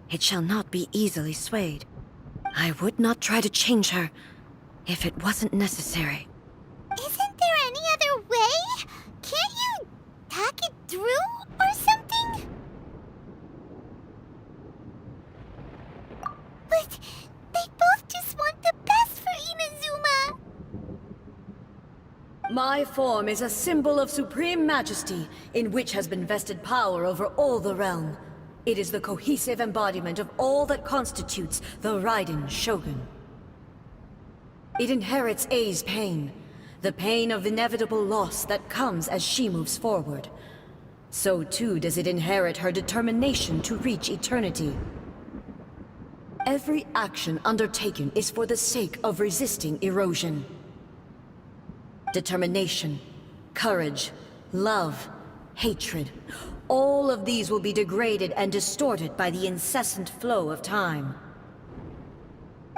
It shall not be easily swayed. I would not try to change her if it wasn't necessary. Isn't there any other way? Can't you talk it through or something? But they both just want the best for Inazuma. My form is a symbol of supreme majesty, in which has been vested power over all the realm. It is the cohesive embodiment of all that constitutes the Raiden Shogun. It inherits Ei's pain, the pain of inevitable loss that comes as she moves forward. So too does it inherit her determination to reach eternity. Every action undertaken is for the sake of resisting erosion. Determination, courage, love, hatred, all of these will be degraded and distorted by the incessant flow of time.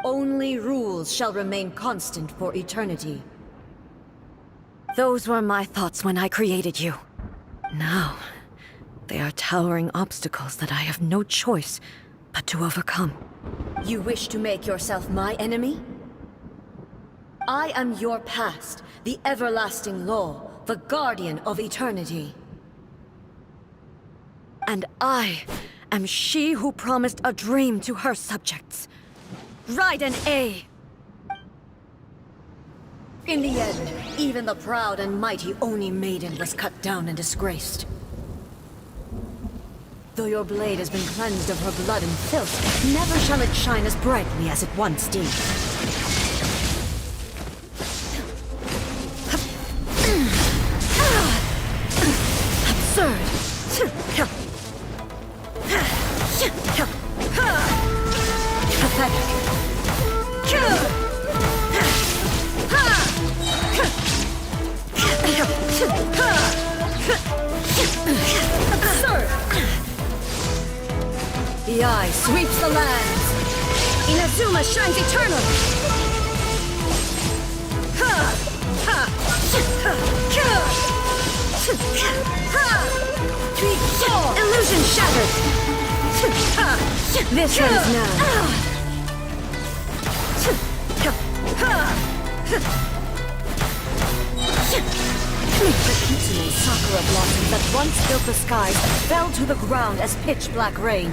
Only rules shall remain constant for eternity. Those were my thoughts when I created you. Now, they are towering obstacles that I have no choice but to overcome. You wish to make yourself my enemy? I am your past, the everlasting law, the guardian of eternity. And I am she who promised a dream to her subjects. Raiden A. In the end, even the proud and mighty Oni Maiden was cut down and disgraced. Though your blade has been cleansed of her blood and filth, never shall it shine as brightly as it once did. Absurd! Pathetic! Absurd! The eye sweeps the lands! Inazuma shines eternal! Illusion shattered! This ends now. The Kitsune sakura blossoms that once filled the skies fell to the ground as pitch-black rain.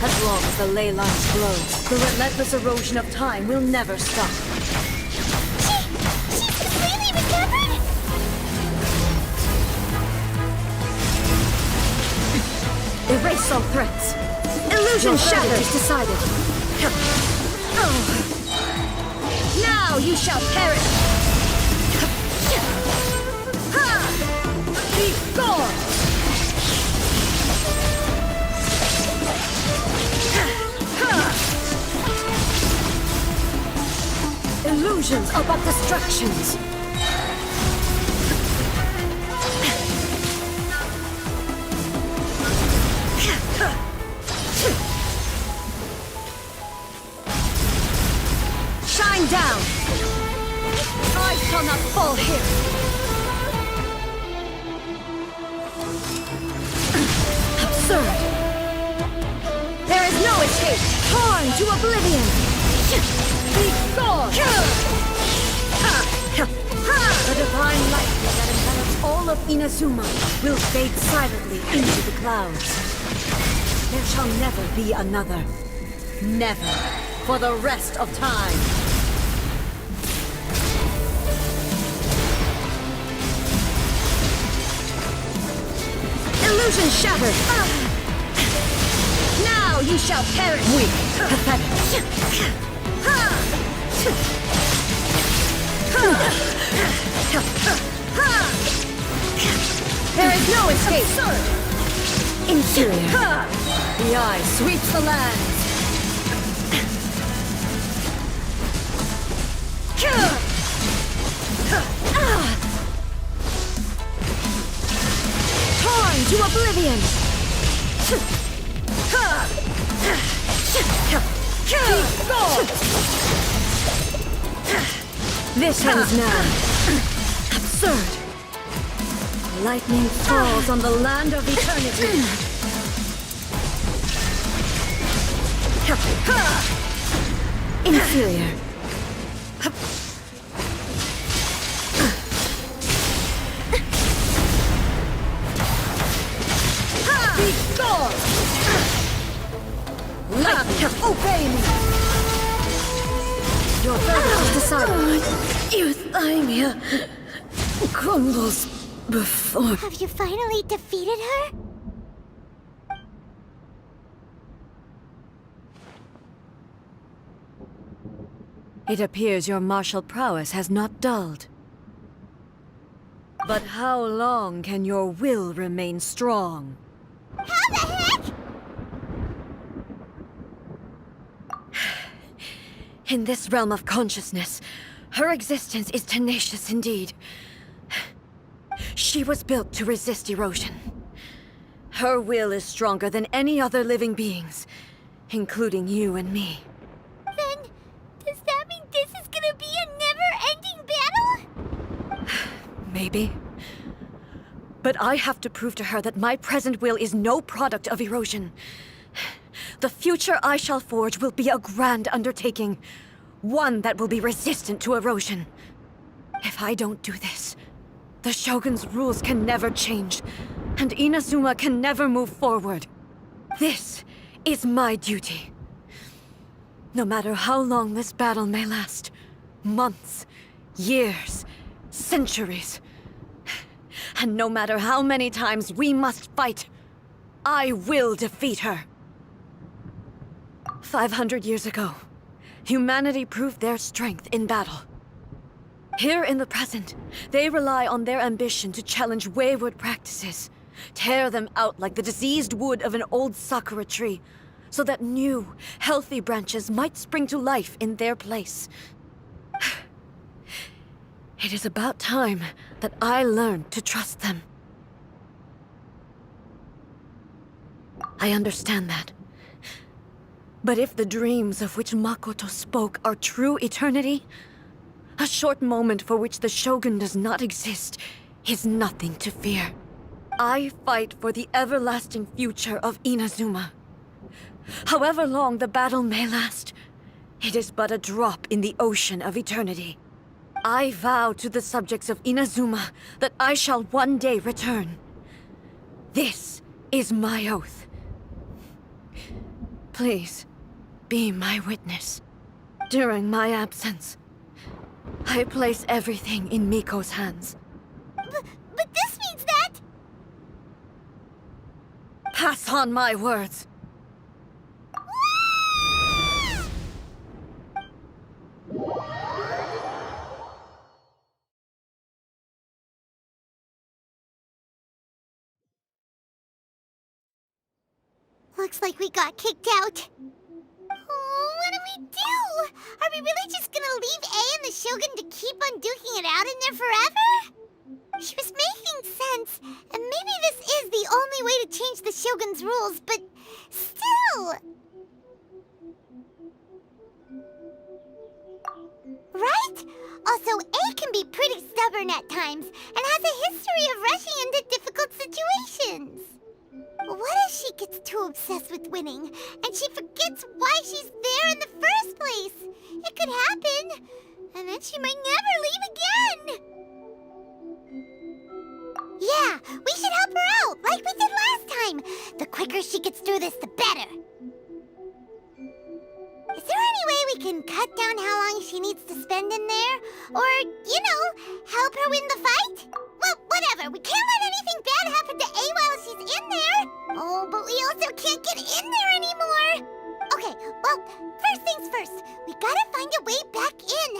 As long as the ley lines glow, the relentless erosion of time will never stop. She's completely recovered? Erase all threats. Illusion shattered is decided. Now you shall perish! Be gone! Illusions are but distractions. Shine down! I shall not fall here! Absurd! There is no escape! Torn to oblivion! Be gone! The divine light that envelops all of Inazuma will fade silently into the clouds. There shall never be another. Never. For the rest of time. Illusion shattered! Now you shall perish! Weak, pathetic. There is no escape! Inferior. The eye sweeps the land. Torn to oblivion! This ends now. Absurd! Lightning falls on the land of eternity. Inferior. Be gone! Lightning, obey me! Your verdict is decided. Your Thymia crumbles before... Have you finally defeated her? It appears your martial prowess has not dulled. But how long can your will remain strong? How the heck? In this realm of consciousness, her existence is tenacious indeed. She was built to resist erosion. Her will is stronger than any other living being's, including you and me. Then, does that mean this is gonna be a never-ending battle? Maybe. But I have to prove to her that my present will is no product of erosion. The future I shall forge will be a grand undertaking, one that will be resistant to erosion. If I don't do this, the Shogun's rules can never change, and Inazuma can never move forward. This is my duty. No matter how long this battle may last, months, years, centuries, and no matter how many times we must fight, I will defeat her. 500 years ago, humanity proved their strength in battle. Here in the present, they rely on their ambition to challenge wayward practices, tear them out like the diseased wood of an old sakura tree, so that new, healthy branches might spring to life in their place. It is about time that I learned to trust them. I understand that. But if the dreams of which Makoto spoke are true eternity, a short moment for which the Shogun does not exist is nothing to fear. I fight for the everlasting future of Inazuma. However long the battle may last, it is but a drop in the ocean of eternity. I vow to the subjects of Inazuma that I shall one day return. This is my oath. Please, be my witness. During my absence, I place everything in Miko's hands. But this means that... Pass on my words. Looks like we got kicked out. Oh, what do we do? Are we really just gonna leave A in the Shogun to keep on duking it out in there forever? She was making sense, and maybe this is the only way to change the Shogun's rules, but still... Right? Also, A can be pretty stubborn at times, and has a history of rushing into difficult situations. What if she gets too obsessed with winning, and she forgets why she's there in the first place? It could happen, and then she might never leave again! Yeah, we should help her out, like we did last time! The quicker she gets through this, the better! Is there any way we can cut down how long she needs to spend in there? Or, you know, help her win the fight? Well, whatever. We can't let anything bad happen to A while she's in there. Oh, but we also can't get in there anymore. Okay, well, first things first. We gotta find a way back in.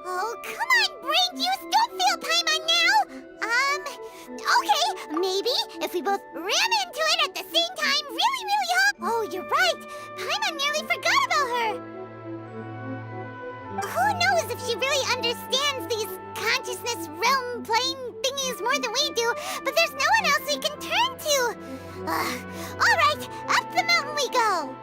Oh, come on, brain juice. Don't feel Paimon now. Okay, maybe if we both ran into it at the same time really, really hard. Oh, you're right. Paimon nearly forgot about her. Who knows if she really understands these consciousness realm plane thingies more than we do, but there's no one else we can turn to. All right, up the mountain we go.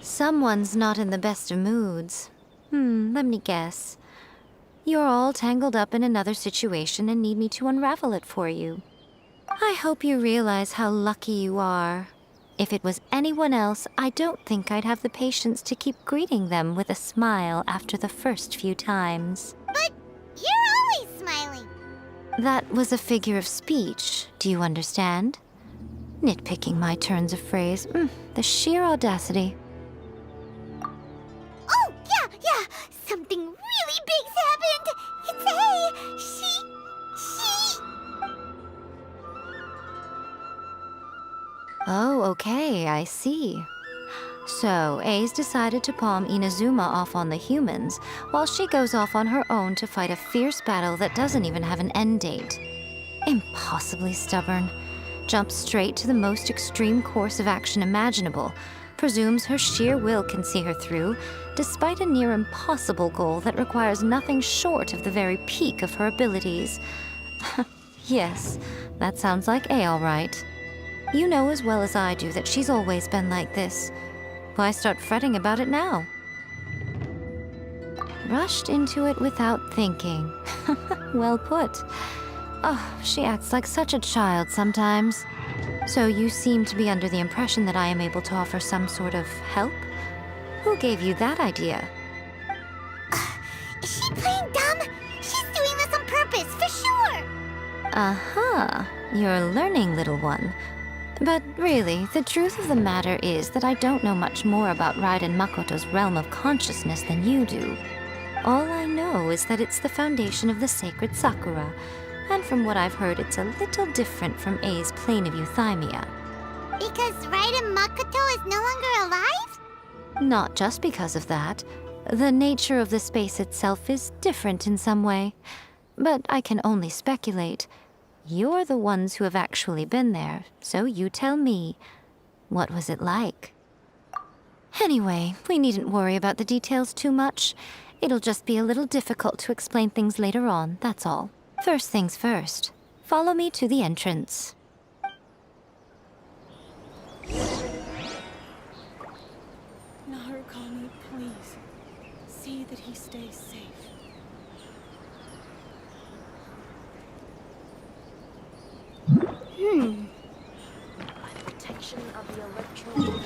Someone's not in the best of moods. Let me guess. You're all tangled up in another situation and need me to unravel it for you. I hope you realize how lucky you are. If it was anyone else, I don't think I'd have the patience to keep greeting them with a smile after the first few times. But you're always smiling. That was a figure of speech, do you understand? Nitpicking my turns of phrase. The sheer audacity. Oh, yeah. Something really big's happened. It's A. She... Oh, okay, I see. So, A's decided to palm Inazuma off on the humans, while she goes off on her own to fight a fierce battle that doesn't even have an end date. Impossibly stubborn. Jumps straight to the most extreme course of action imaginable, presumes her sheer will can see her through, despite a near impossible goal that requires nothing short of the very peak of her abilities. Yes, that sounds like A all right. You know as well as I do that she's always been like this. Why start fretting about it now? Rushed into it without thinking. Well put. Oh, she acts like such a child sometimes. So you seem to be under the impression that I am able to offer some sort of help? Who gave you that idea? Is she playing dumb? She's doing this on purpose, for sure! Uh-huh. You're learning, little one. But really, the truth of the matter is that I don't know much more about Raiden Makoto's realm of consciousness than you do. All I know is that it's the foundation of the sacred Sakura, And from what I've heard, it's a little different from A's plane of euthymia. Because Raiden Makoto is no longer alive? Not just because of that. The nature of the space itself is different in some way. But I can only speculate. You're the ones who have actually been there, so you tell me. What was it like? Anyway, we needn't worry about the details too much. It'll just be a little difficult to explain things later on, that's all. First things first. Follow me to the entrance. Narukami, please. See that he stays safe. By the protection of the electro...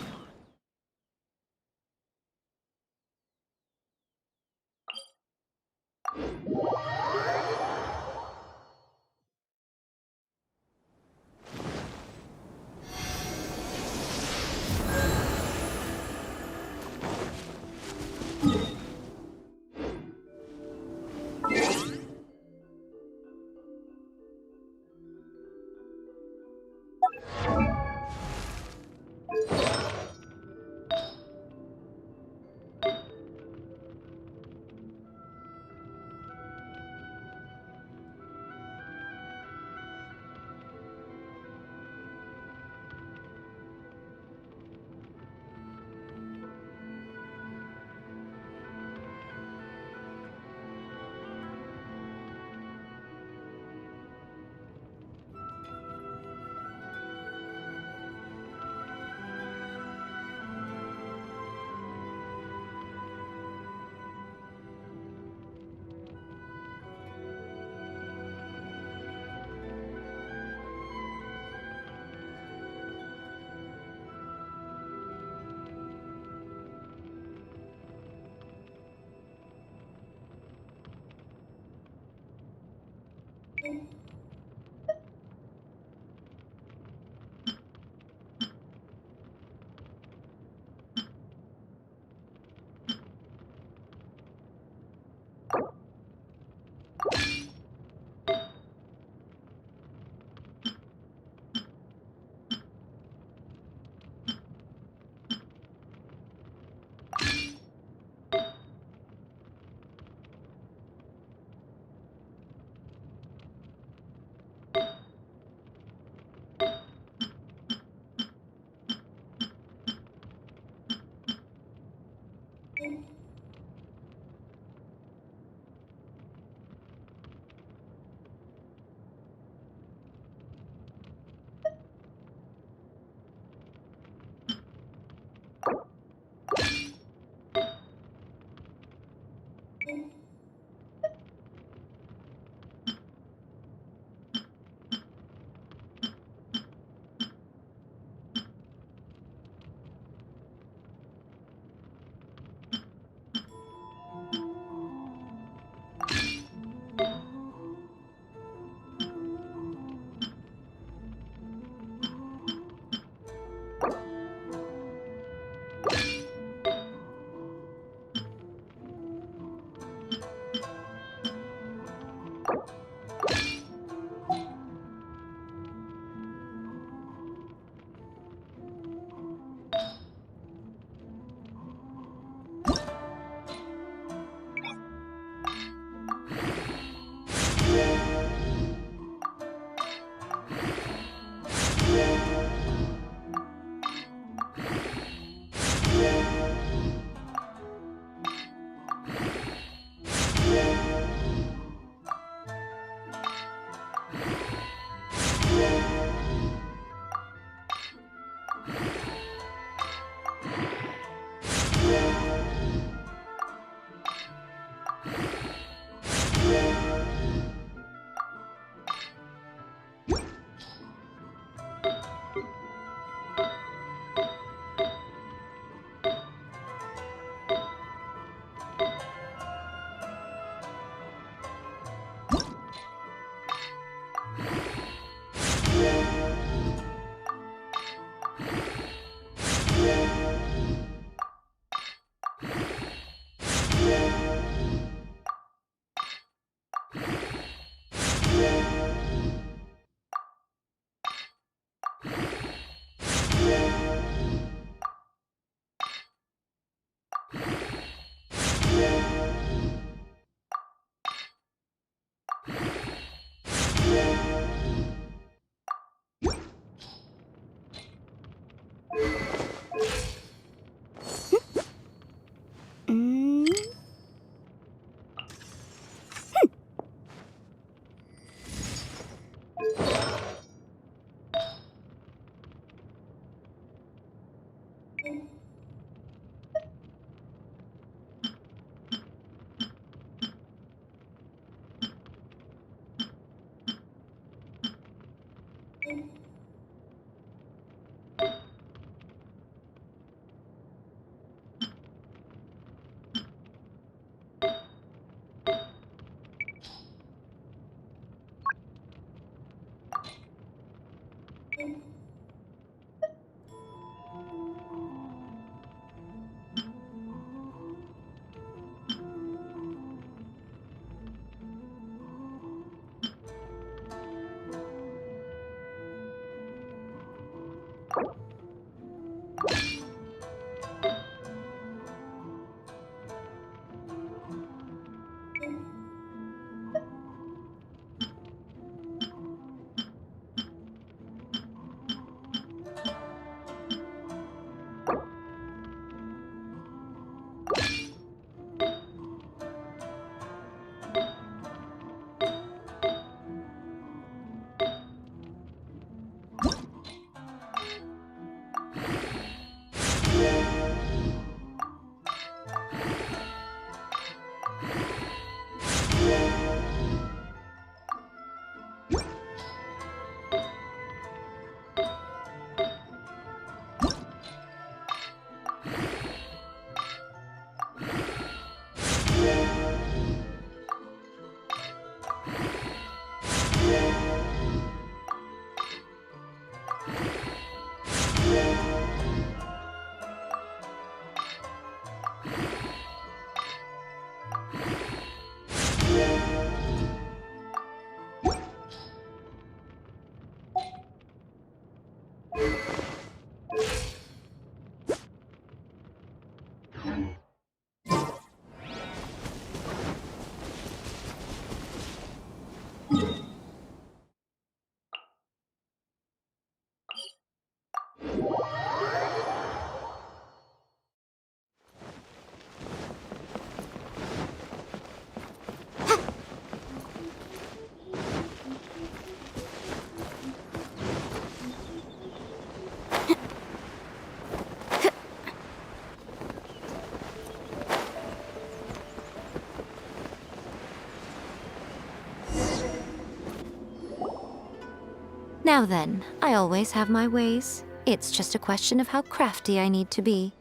Now then, I always have my ways. It's just a question of how crafty I need to be.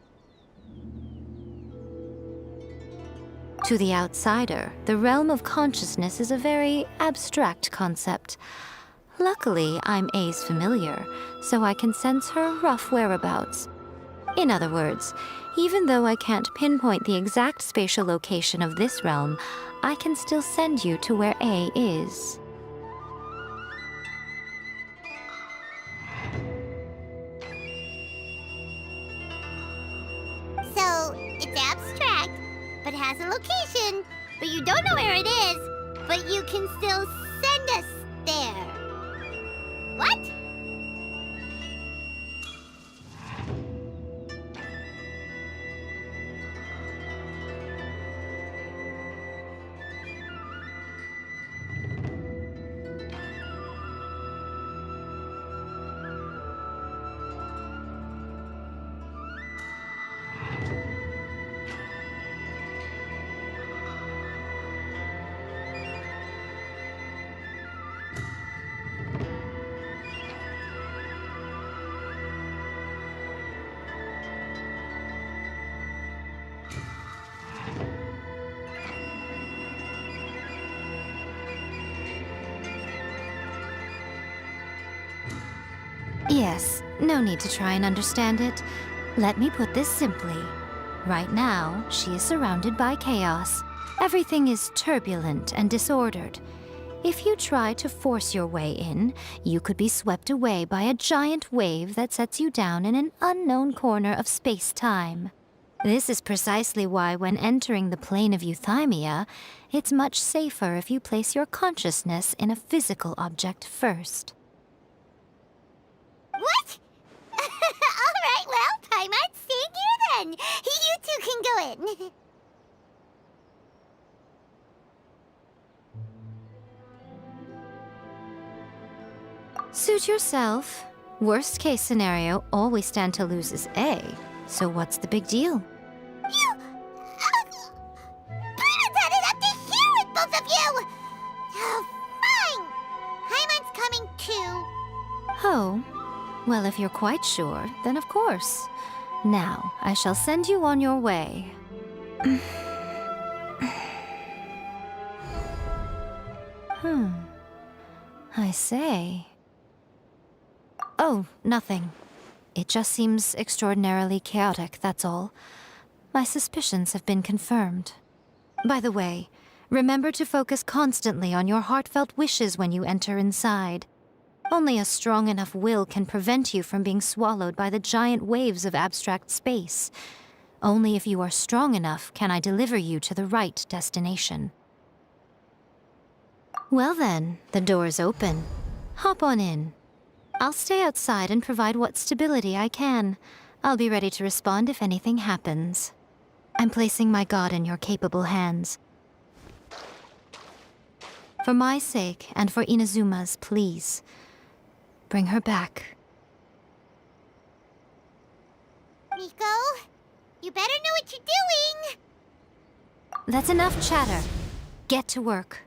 To the outsider, the realm of consciousness is a very abstract concept. Luckily, I'm A's familiar, so I can sense her rough whereabouts. In other words, even though I can't pinpoint the exact spatial location of this realm, I can still send you to where A is. So, it's abstract, but has a location, but you don't know where it is, but you can still send us there. What? Yes, no need to try and understand it. Let me put this simply. Right now, she is surrounded by chaos. Everything is turbulent and disordered. If you try to force your way in, you could be swept away by a giant wave that sets you down in an unknown corner of space-time. This is precisely why when entering the plane of euthymia, it's much safer if you place your consciousness in a physical object first. What? Alright, well, Paimon's staying here then. You two can go in. Suit yourself. Worst case scenario, all we stand to lose is A. So what's the big deal? You... Paimon's had it up to here with both of you! Oh, fine! Paimon's coming too. Oh, well, if you're quite sure, then of course. Now, I shall send you on your way. I say. Oh, nothing. It just seems extraordinarily chaotic, that's all. My suspicions have been confirmed. By the way, remember to focus constantly on your heartfelt wishes when you enter inside. Only a strong enough will can prevent you from being swallowed by the giant waves of abstract space. Only if you are strong enough can I deliver you to the right destination. Well then, the door's open. Hop on in. I'll stay outside and provide what stability I can. I'll be ready to respond if anything happens. I'm placing my god in your capable hands. For my sake, and for Inazuma's, please. Bring her back. Miko, you better know what you're doing! That's enough chatter. Get to work.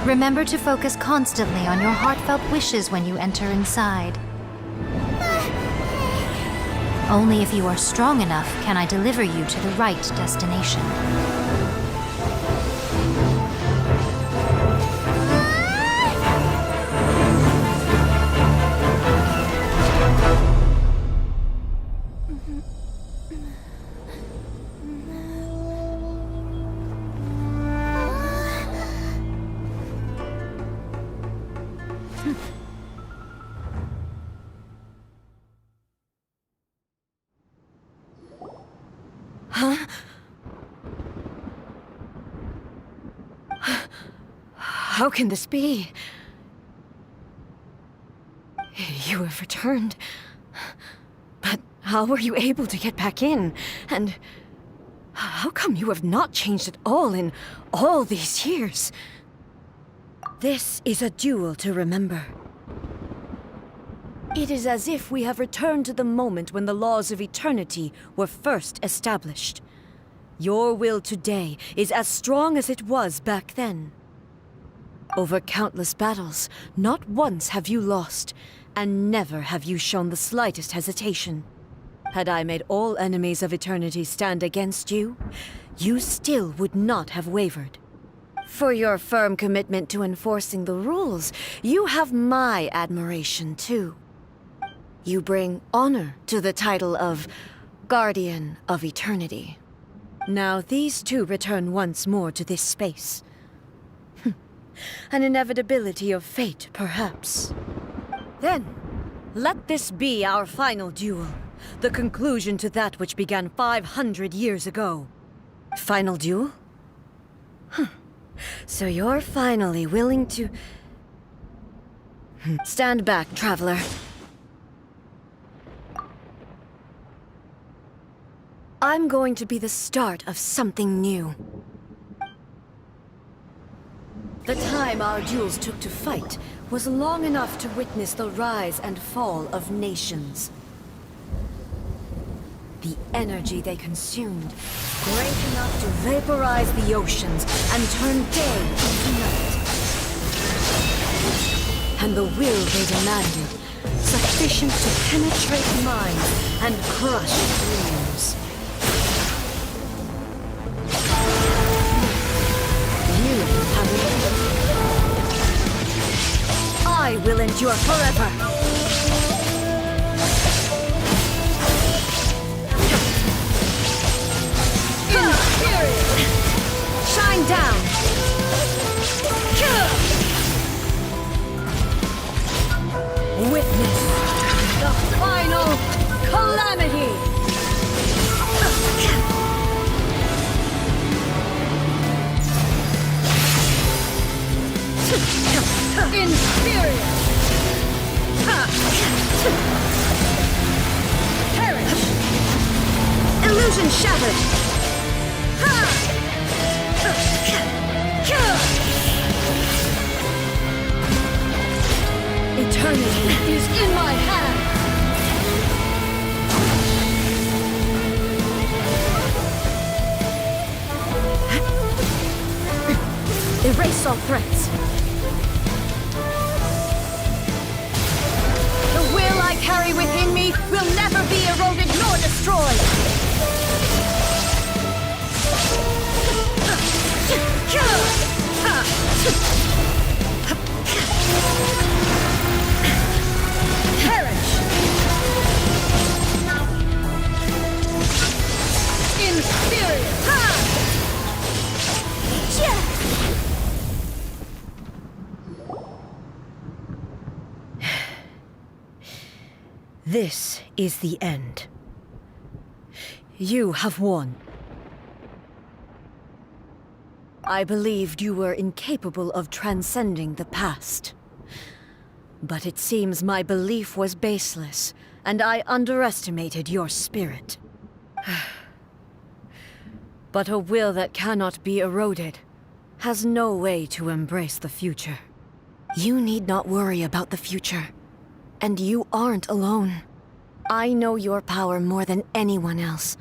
Remember to focus constantly on your heartfelt wishes when you enter inside. Only if you are strong enough can I deliver you to the right destination. How can this be? You have returned. But how were you able to get back in? And how come you have not changed at all in all these years? This is a duel to remember. It is as if we have returned to the moment when the laws of eternity were first established. Your will today is as strong as it was back then. Over countless battles, not once have you lost, and never have you shown the slightest hesitation. Had I made all enemies of eternity stand against you, you still would not have wavered. For your firm commitment to enforcing the rules, you have my admiration too. You bring honor to the title of Guardian of Eternity. Now these two return once more to this space. An inevitability of fate, perhaps. Then, let this be our final duel. The conclusion to that which began 500 years ago. Final duel? So you're finally willing to... Stand back, traveler. I'm going to be the start of something new. The time our duels took to fight was long enough to witness the rise and fall of nations. The energy they consumed, great enough to vaporize the oceans and turn day into night. And the will they demanded, sufficient to penetrate minds and crush dreams. You have endured. I will endure forever. Shine down! Witness the final Calamity! Inferior! Perish! Illusion shattered! Eternity is in my hand! Erase all threats. The will I carry within me will never be eroded nor destroyed. Perish! Inferior! This is the end. You have won. I believed you were incapable of transcending the past. But it seems my belief was baseless, and I underestimated your spirit. But a will that cannot be eroded has no way to embrace the future. You need not worry about the future. And you aren't alone. I know your power more than anyone else.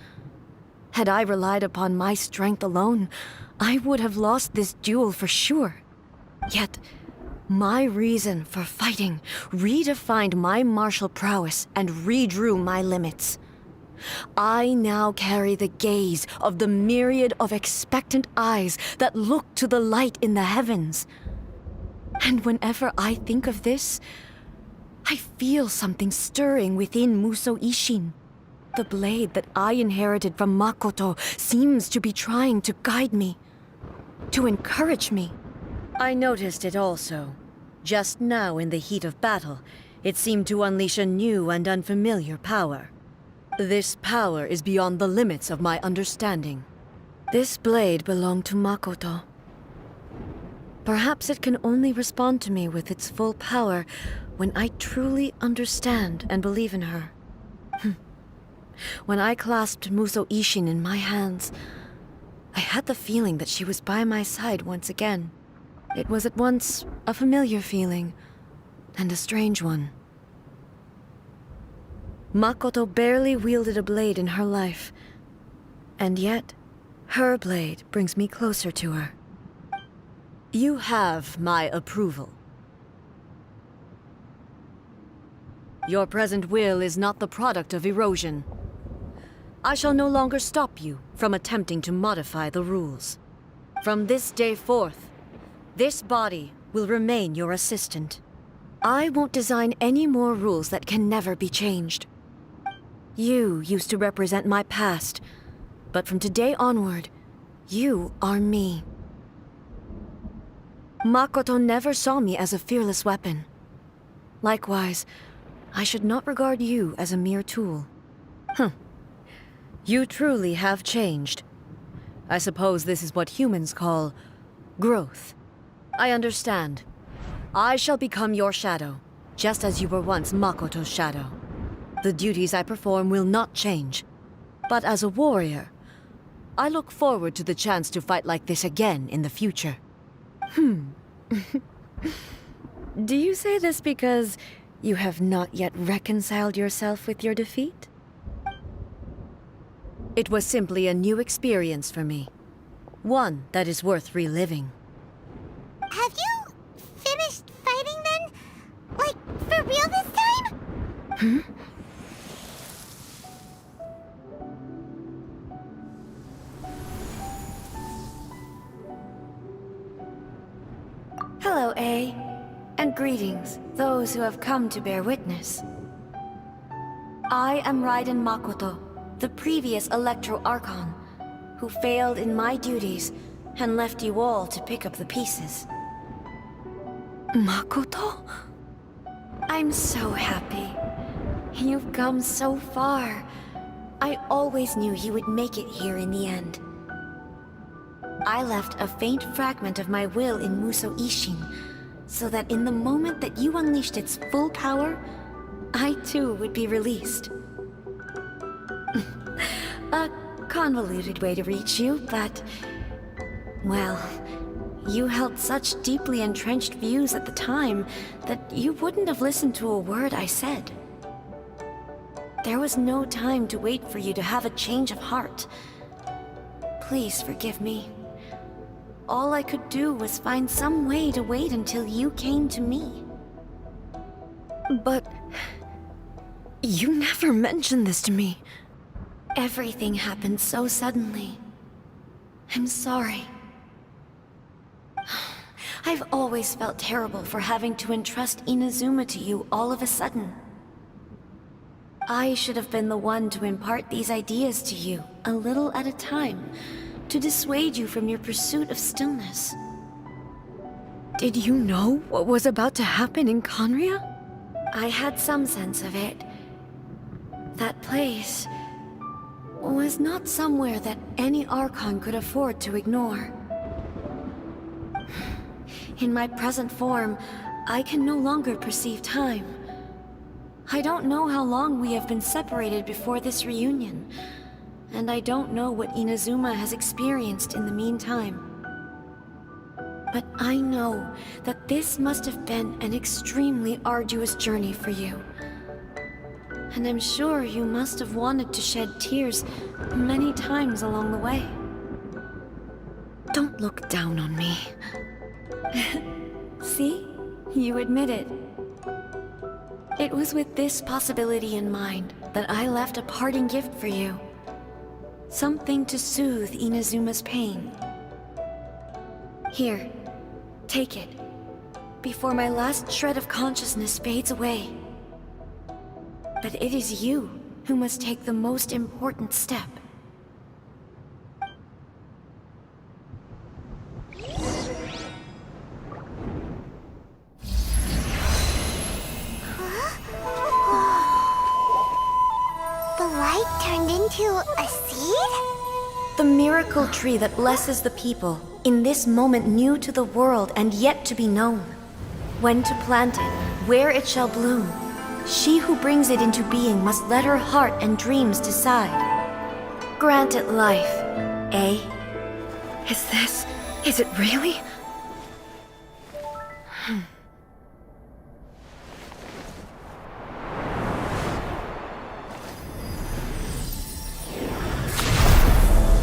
Had I relied upon my strength alone, I would have lost this duel for sure. Yet, my reason for fighting redefined my martial prowess and redrew my limits. I now carry the gaze of the myriad of expectant eyes that look to the light in the heavens. And whenever I think of this, I feel something stirring within Muso Ishin. The blade that I inherited from Makoto seems to be trying to guide me, to encourage me. I noticed it also. Just now in the heat of battle, it seemed to unleash a new and unfamiliar power. This power is beyond the limits of my understanding. This blade belonged to Makoto. Perhaps it can only respond to me with its full power when I truly understand and believe in her. When I clasped Muso Ishin in my hands, I had the feeling that she was by my side once again. It was at once a familiar feeling and a strange one. Makoto barely wielded a blade in her life, and yet her blade brings me closer to her. You have my approval. Your present will is not the product of erosion. I shall no longer stop you from attempting to modify the rules. From this day forth, this body will remain your assistant. I won't design any more rules that can never be changed. You used to represent my past, but from today onward, you are me. Makoto never saw me as a fearless weapon. Likewise, I should not regard you as a mere tool. You truly have changed. I suppose this is what humans call growth. I understand. I shall become your shadow, just as you were once Makoto's shadow. The duties I perform will not change. But as a warrior, I look forward to the chance to fight like this again in the future. Do you say this because you have not yet reconciled yourself with your defeat? It was simply a new experience for me. One that is worth reliving. Have you finished fighting then? Like, for real this time? Hello, A. And greetings, those who have come to bear witness. I am Raiden Makoto, the previous Electro Archon, who failed in my duties and left you all to pick up the pieces. Makoto? I'm so happy. You've come so far. I always knew you would make it here in the end. I left a faint fragment of my will in Muso Ishin, so that in the moment that you unleashed its full power, I too would be released. A convoluted way to reach you, but... well, you held such deeply entrenched views at the time that you wouldn't have listened to a word I said. There was no time to wait for you to have a change of heart. Please forgive me. All I could do was find some way to wait until you came to me. But... you never mentioned this to me. Everything happened so suddenly. I'm sorry. I've always felt terrible for having to entrust Inazuma to you all of a sudden. I should have been the one to impart these ideas to you, a little at a time, to dissuade you from your pursuit of stillness. Did you know what was about to happen in Conria? I had some sense of it. That place was not somewhere that any Archon could afford to ignore. In my present form, I can no longer perceive time. I don't know how long we have been separated before this reunion, and I don't know what Inazuma has experienced in the meantime. But I know that this must have been an extremely arduous journey for you. And I'm sure you must have wanted to shed tears many times along the way. Don't look down on me. See? You admit it. It was with this possibility in mind that I left a parting gift for you. Something to soothe Inazuma's pain. Here, take it, before my last shred of consciousness fades away. But it is you who must take the most important step. The light turned into a seed? The miracle tree that blesses the people, in this moment new to the world and yet to be known. When to plant it, where it shall bloom. She who brings it into being must let her heart and dreams decide. Grant it life, eh? Is it really?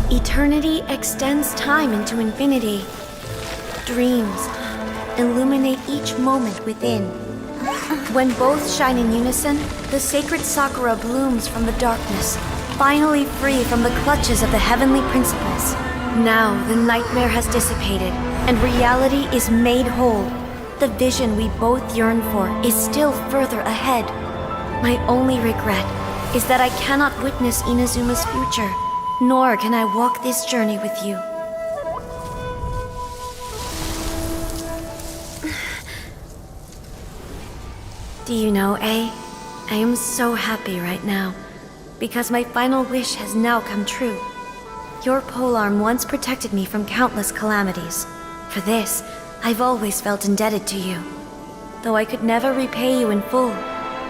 Eternity extends time into infinity. Dreams illuminate each moment within. When both shine in unison, the sacred Sakura blooms from the darkness, finally free from the clutches of the heavenly principles. Now the nightmare has dissipated, and reality is made whole. The vision we both yearn for is still further ahead. My only regret is that I cannot witness Inazuma's future, nor can I walk this journey with you. Do you know, I am so happy right now, because my final wish has now come true. Your polearm once protected me from countless calamities. For this, I've always felt indebted to you. Though I could never repay you in full,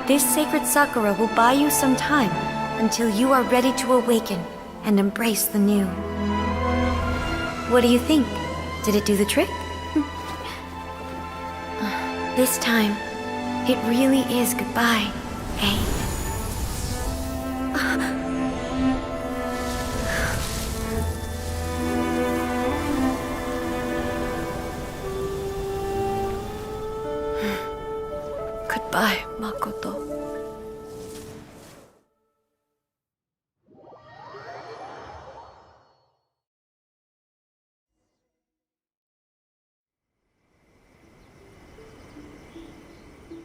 this sacred Sakura will buy you some time until you are ready to awaken and embrace the new. What do you think? Did it do the trick? This time, it really is goodbye, eh? Goodbye, Makoto.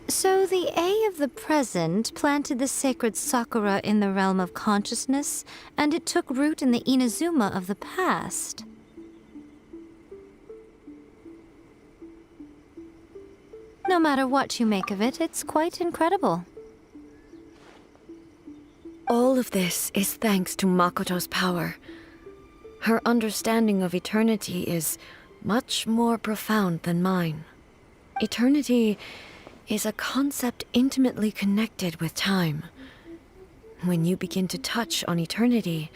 So the A of the present planted the sacred Sakura in the realm of consciousness, and it took root in the Inazuma of the past. No matter what you make of it, it's quite incredible. All of this is thanks to Makoto's power. Her understanding of eternity is much more profound than mine. Eternity is a concept intimately connected with time. When you begin to touch on eternity,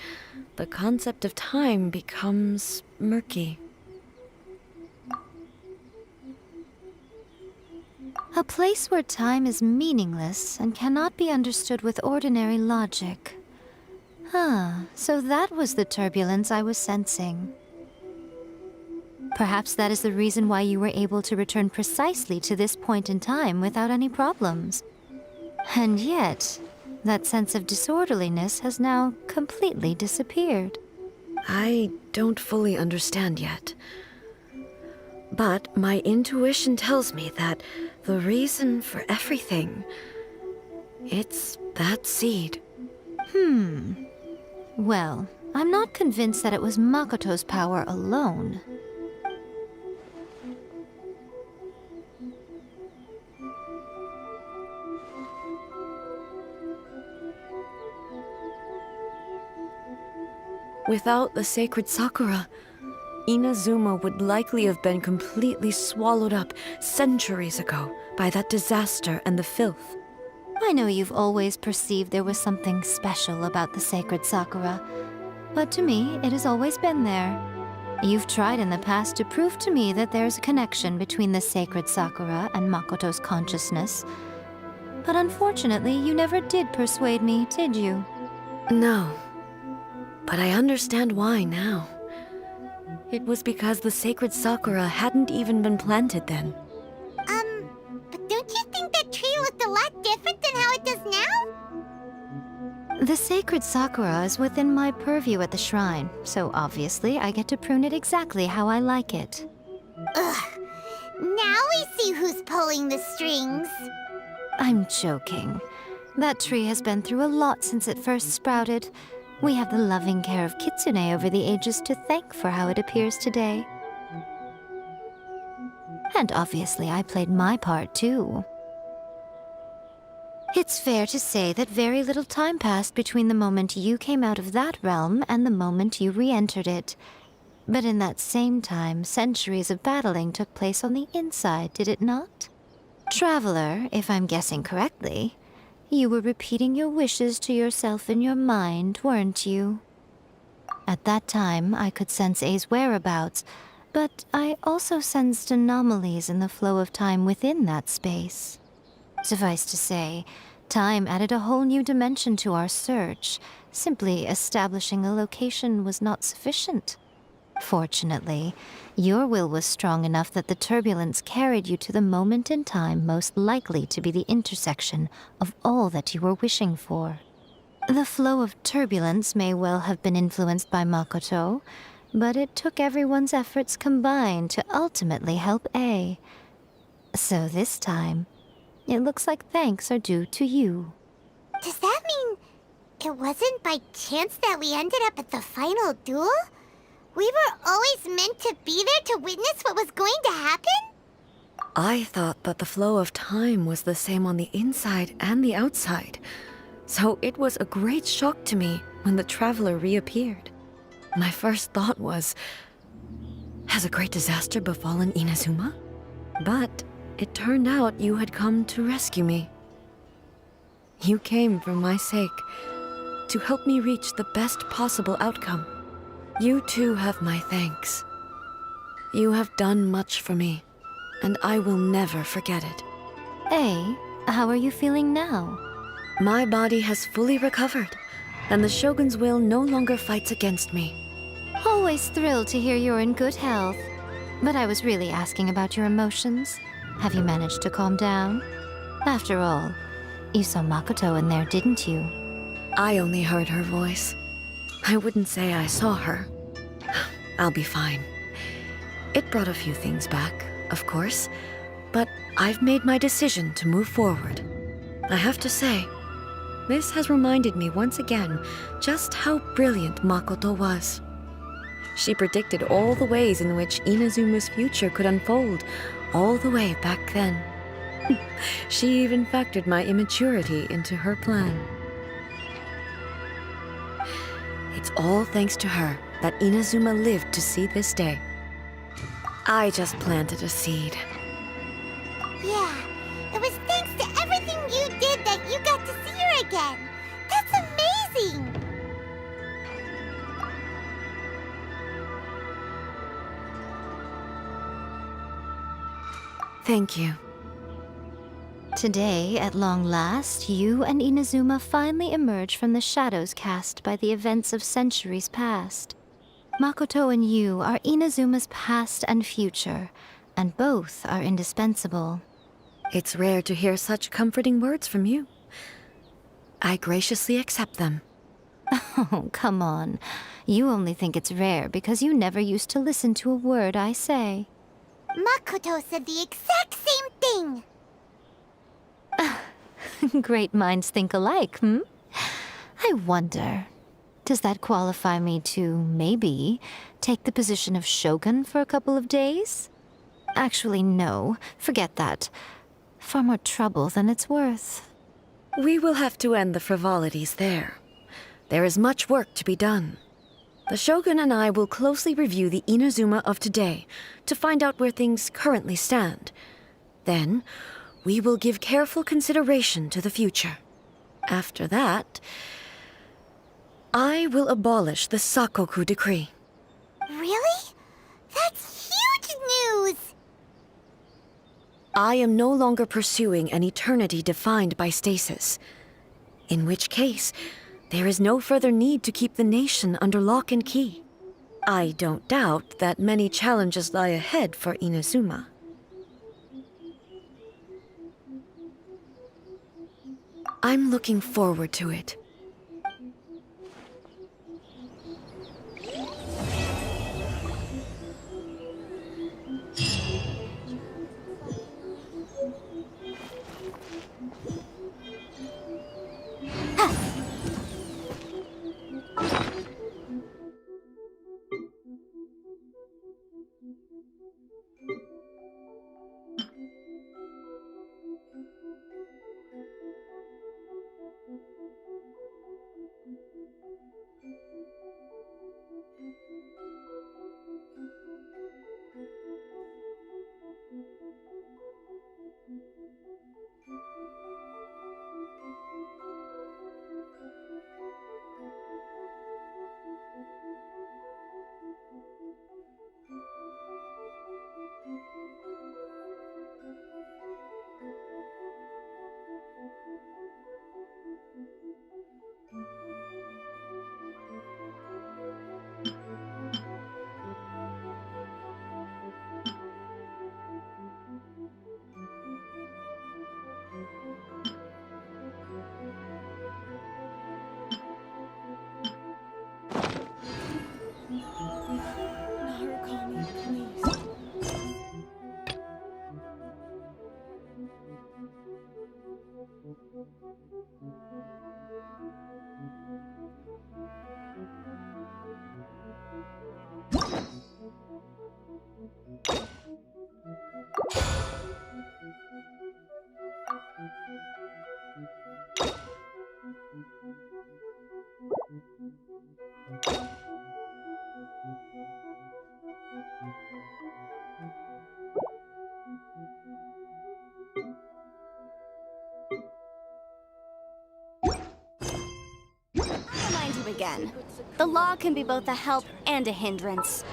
the concept of time becomes murky. A place where time is meaningless and cannot be understood with ordinary logic. So that was the turbulence I was sensing. Perhaps that is the reason why you were able to return precisely to this point in time without any problems. And yet, that sense of disorderliness has now completely disappeared. I don't fully understand yet. But my intuition tells me that the reason for everything, it's that seed. Well, I'm not convinced that it was Makoto's power alone. Without the sacred Sakura, Inazuma would likely have been completely swallowed up centuries ago by that disaster and the filth. I know you've always perceived there was something special about the sacred Sakura, but to me, it has always been there. You've tried in the past to prove to me that there's a connection between the sacred Sakura and Makoto's consciousness, but unfortunately, you never did persuade me, did you? No, but I understand why now. It was because the sacred Sakura hadn't even been planted then. But don't you think that tree looked a lot different than how it does now? The sacred Sakura is within my purview at the shrine, so obviously I get to prune it exactly how I like it. Ugh. Now we see who's pulling the strings. I'm joking. That tree has been through a lot since it first sprouted. We have the loving care of Kitsune over the ages to thank for how it appears today. And obviously I played my part too. It's fair to say that very little time passed between the moment you came out of that realm and the moment you re-entered it. But in that same time, centuries of battling took place on the inside, did it not? Traveler, if I'm guessing correctly, you were repeating your wishes to yourself in your mind, weren't you? At that time, I could sense A's whereabouts, but I also sensed anomalies in the flow of time within that space. Suffice to say, time added a whole new dimension to our search. Simply establishing a location was not sufficient. Fortunately, your will was strong enough that the turbulence carried you to the moment in time most likely to be the intersection of all that you were wishing for. The flow of turbulence may well have been influenced by Makoto, but it took everyone's efforts combined to ultimately help A. So this time, it looks like thanks are due to you. Does that mean it wasn't by chance that we ended up at the final duel? We were always meant to be there to witness what was going to happen? I thought that the flow of time was the same on the inside and the outside, so it was a great shock to me when the traveler reappeared. My first thought was, has a great disaster befallen Inazuma? But it turned out you had come to rescue me. You came for my sake, to help me reach the best possible outcome. You too have my thanks. You have done much for me, and I will never forget it. A, how are you feeling now? My body has fully recovered, and the Shogun's will no longer fights against me. Always thrilled to hear you're in good health. But I was really asking about your emotions. Have you managed to calm down? After all, you saw Makoto in there, didn't you? I only heard her voice. I wouldn't say I saw her. I'll be fine. It brought a few things back, of course, but I've made my decision to move forward. I have to say, this has reminded me once again just how brilliant Makoto was. She predicted all the ways in which Inazuma's future could unfold, all the way back then. She even factored my immaturity into her plan. It's all thanks to her that Inazuma lived to see this day. I just planted a seed. Yeah, it was thanks to everything you did that you got to see her again. That's amazing! Thank you. Today, at long last, you and Inazuma finally emerge from the shadows cast by the events of centuries past. Makoto and you are Inazuma's past and future, and both are indispensable. It's rare to hear such comforting words from you. I graciously accept them. Oh, come on. You only think it's rare because you never used to listen to a word I say. Makoto said the exact same thing! Great minds think alike, hmm? I wonder, does that qualify me to, maybe, take the position of shogun for a couple of days? Actually, no. Forget that. Far more trouble than it's worth. We will have to end the frivolities there. There is much work to be done. The Shogun and I will closely review the Inazuma of today to find out where things currently stand. Then, we will give careful consideration to the future. After that, I will abolish the Sakoku decree. Really? That's huge news! I am no longer pursuing an eternity defined by stasis. In which case, there is no further need to keep the nation under lock and key. I don't doubt that many challenges lie ahead for Inazuma. I'm looking forward to it. Narukami, please. I'll remind you again. The law can be both a help and a hindrance.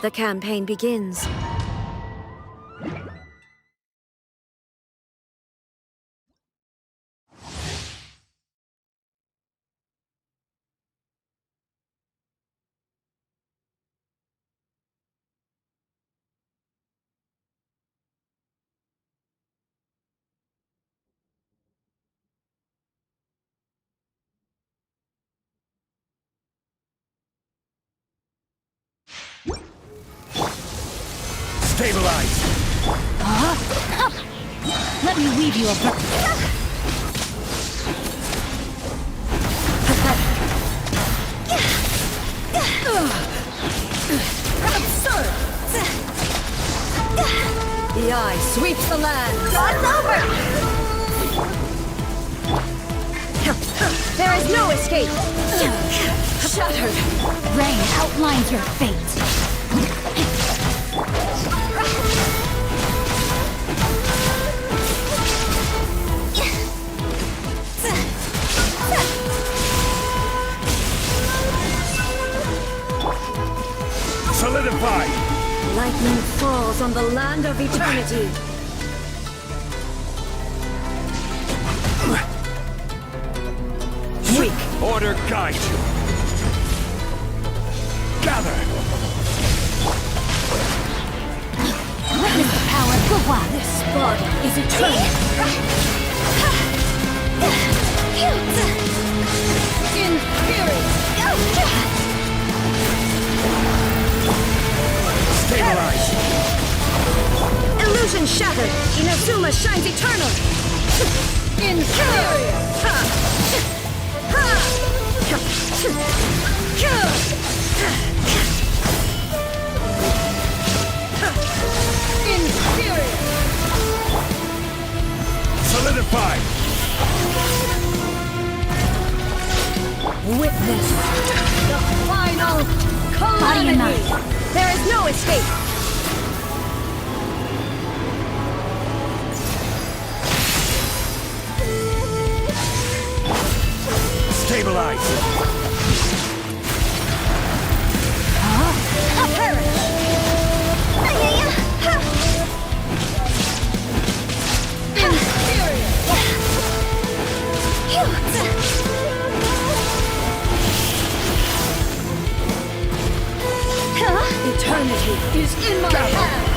The campaign begins. Stabilize! Let me weave you a verse. Absurd! The eye sweeps the land. God's over! There is no escape. Shattered. Rain outlines your fate. Solidify! Lightning falls on the land of eternity. Weak order guide you. Gather! Witness the power of the wild. This body is eternal. Stabilize! Illusion shattered. Inazuma shines eternal. Inferior. Inferior. Solidify! Witness the final calamity. There is no escape. Stabilize! Eternity is in my hands.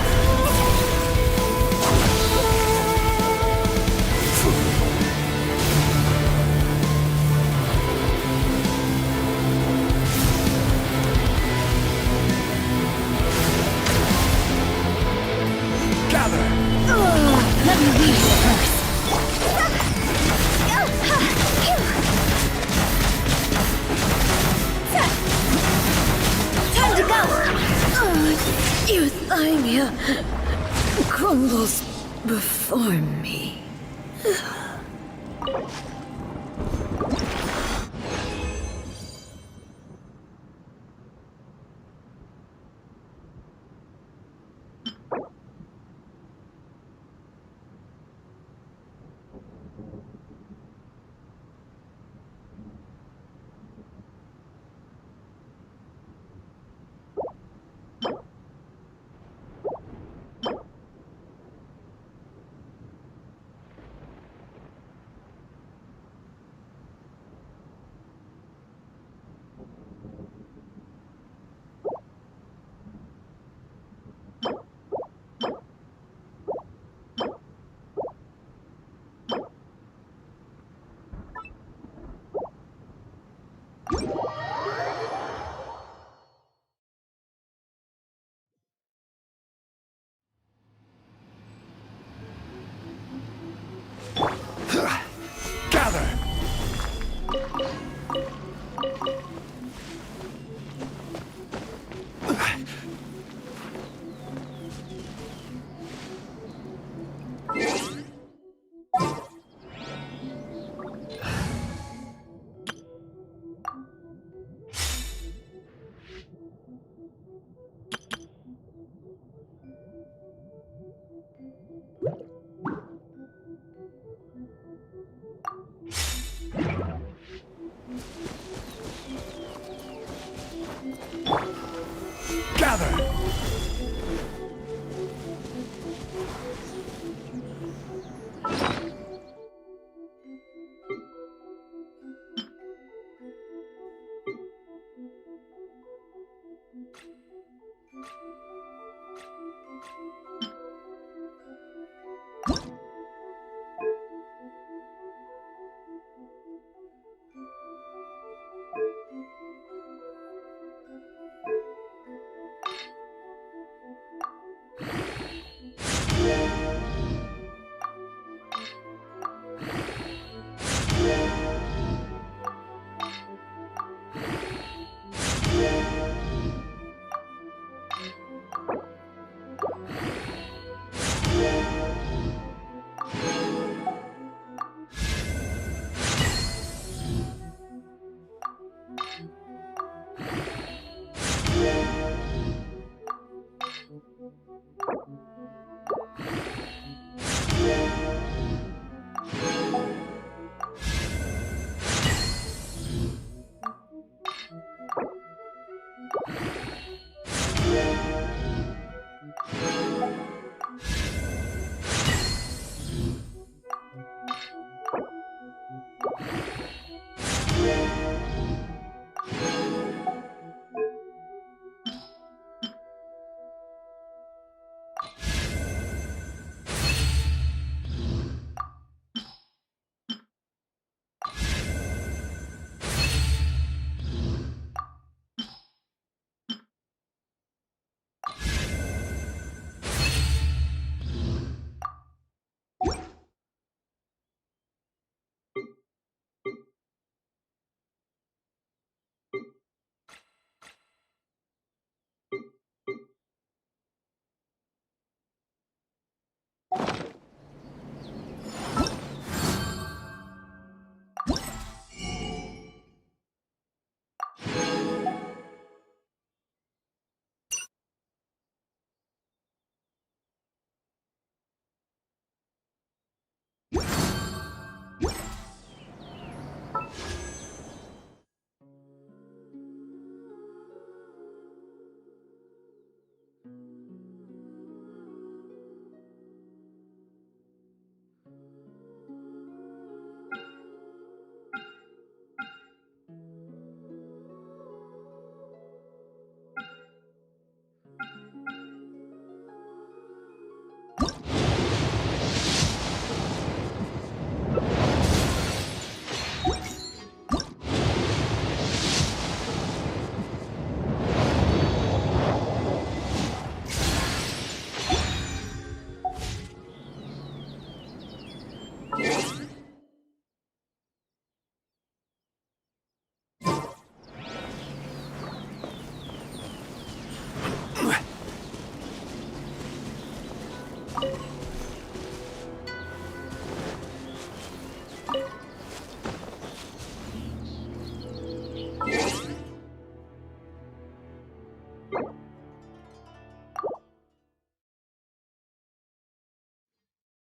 Gather! Let me weave you a verse. Time to go! Euthymia crumbles before me.